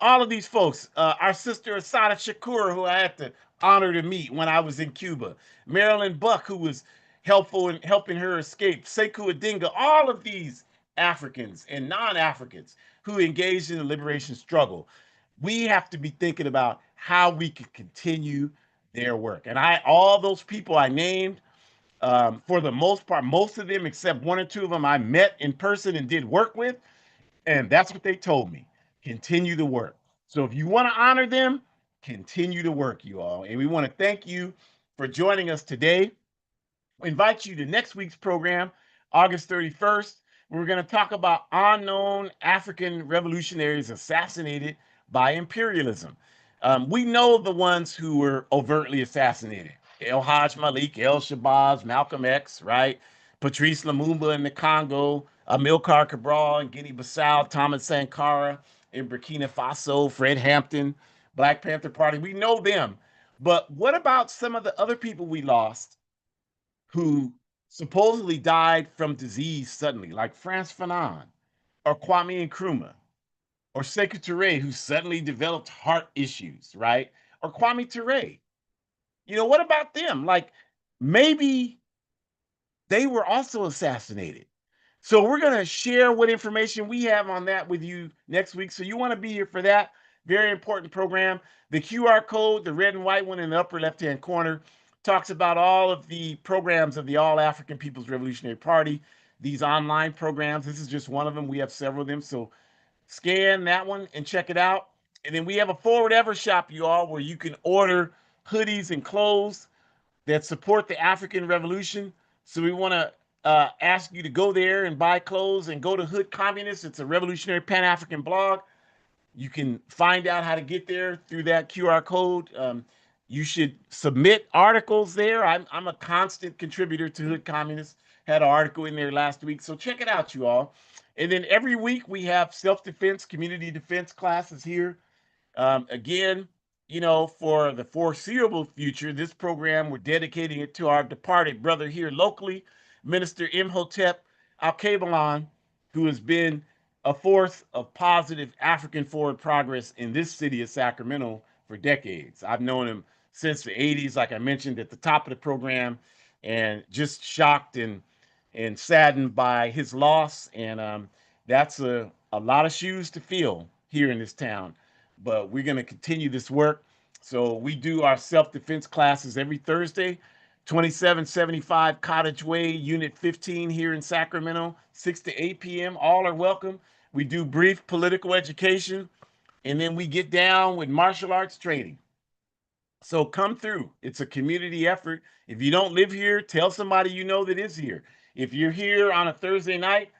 All of these folks, our sister Asada Shakur, who I had the honor to meet when I was in Cuba, Marilyn Buck, who was helpful in helping her escape, Sekou Odinga, all of these Africans and non-Africans who engaged in the liberation struggle. We have to be thinking about how we can continue their work. And all those people I named, for the most part, most of them, except one or two of them, I met in person and did work with. And that's what they told me. Continue the work. So if you want to honor them, continue to work, you all. And we want to thank you for joining us today. We invite you to next week's program, August 31st. We're going to talk about unknown African revolutionaries assassinated by imperialism. We know the ones who were overtly assassinated. El Haj Malik, El Shabazz, Malcolm X, right? Patrice Lumumba in the Congo, Amilcar Cabral in Guinea-Bissau, Thomas Sankara in Burkina Faso, Fred Hampton, Black Panther Party. We know them. But what about some of the other people we lost who supposedly died from disease suddenly, like Frantz Fanon or Kwame Nkrumah or Sekou Touré, who suddenly developed heart issues, right? Or Kwame Touré. What about them? Like maybe they were also assassinated. So we're going to share what information we have on that with you next week. So you want to be here for that very important program. The QR code, the red and white one in the upper left-hand corner, talks about all of the programs of the All African People's Revolutionary Party, these online programs. This is just one of them. We have several of them. So scan that one and check it out. And then we have a Forward Ever shop, you all, where you can order hoodies and clothes that support the African Revolution. So we want to ask you to go there and buy clothes and go to Hood Communist. It's a revolutionary Pan-African blog. You can find out how to get there through that QR code. You should submit articles there. I'm a constant contributor to Hood Communist. Had an article in there last week. So check it out, you all. And then every week we have self-defense, community defense classes here. Again, for the foreseeable future, this program, we're dedicating it to our departed brother here locally, Minister Imhotep Al-Kabalan, who has been a force of positive African forward progress in this city of Sacramento for decades. I've known him since the 80s, like I mentioned at the top of the program, and just shocked and saddened by his loss. And that's a lot of shoes to fill here in this town. But we're going to continue this work. So we do our self-defense classes every Thursday, 2775 Cottage Way, Unit 15 here in Sacramento, 6 to 8 p.m. All are welcome. We do brief political education, and then we get down with martial arts training. So come through. It's a community effort. If you don't live here, tell somebody you know that is here. If you're here on a Thursday night,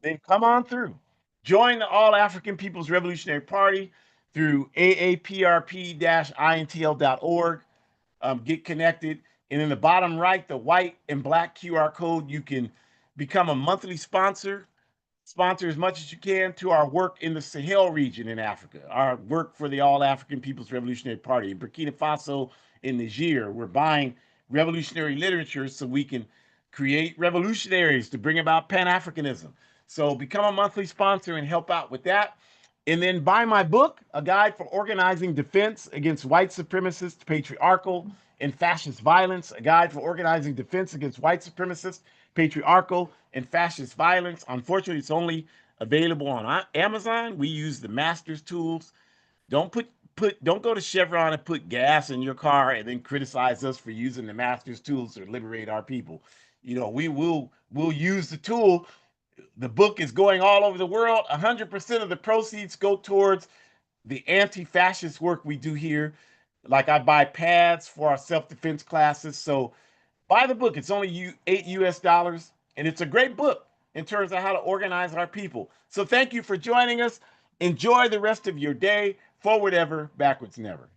then come on through. Join the All African People's Revolutionary Party through aaprp-intl.org. Get connected. And in the bottom right, the white and black QR code, you can become a monthly sponsor as much as you can to our work in the Sahel region in Africa, our work for the All African People's Revolutionary Party in Burkina Faso and Niger. We're buying revolutionary literature so we can create revolutionaries to bring about Pan-Africanism. So become a monthly sponsor and help out with that. And then buy my book, A Guide for Organizing Defense Against White Supremacist, Patriarchal, and Fascist Violence, A Guide for Organizing Defense Against White Supremacist, Patriarchal, and Fascist Violence. Unfortunately, it's only available on Amazon. We use the Master's tools. Don't go to Chevron and put gas in your car and then criticize us for using the Master's tools to liberate our people. We'll use the tool. The book is going all over the world. 100% of the proceeds go towards the anti-fascist work we do here. Like I buy pads for our self-defense classes. So buy the book. It's only $8, and it's a great book in terms of how to organize our people. So thank you for joining us. Enjoy the rest of your day. Forward ever, backwards never.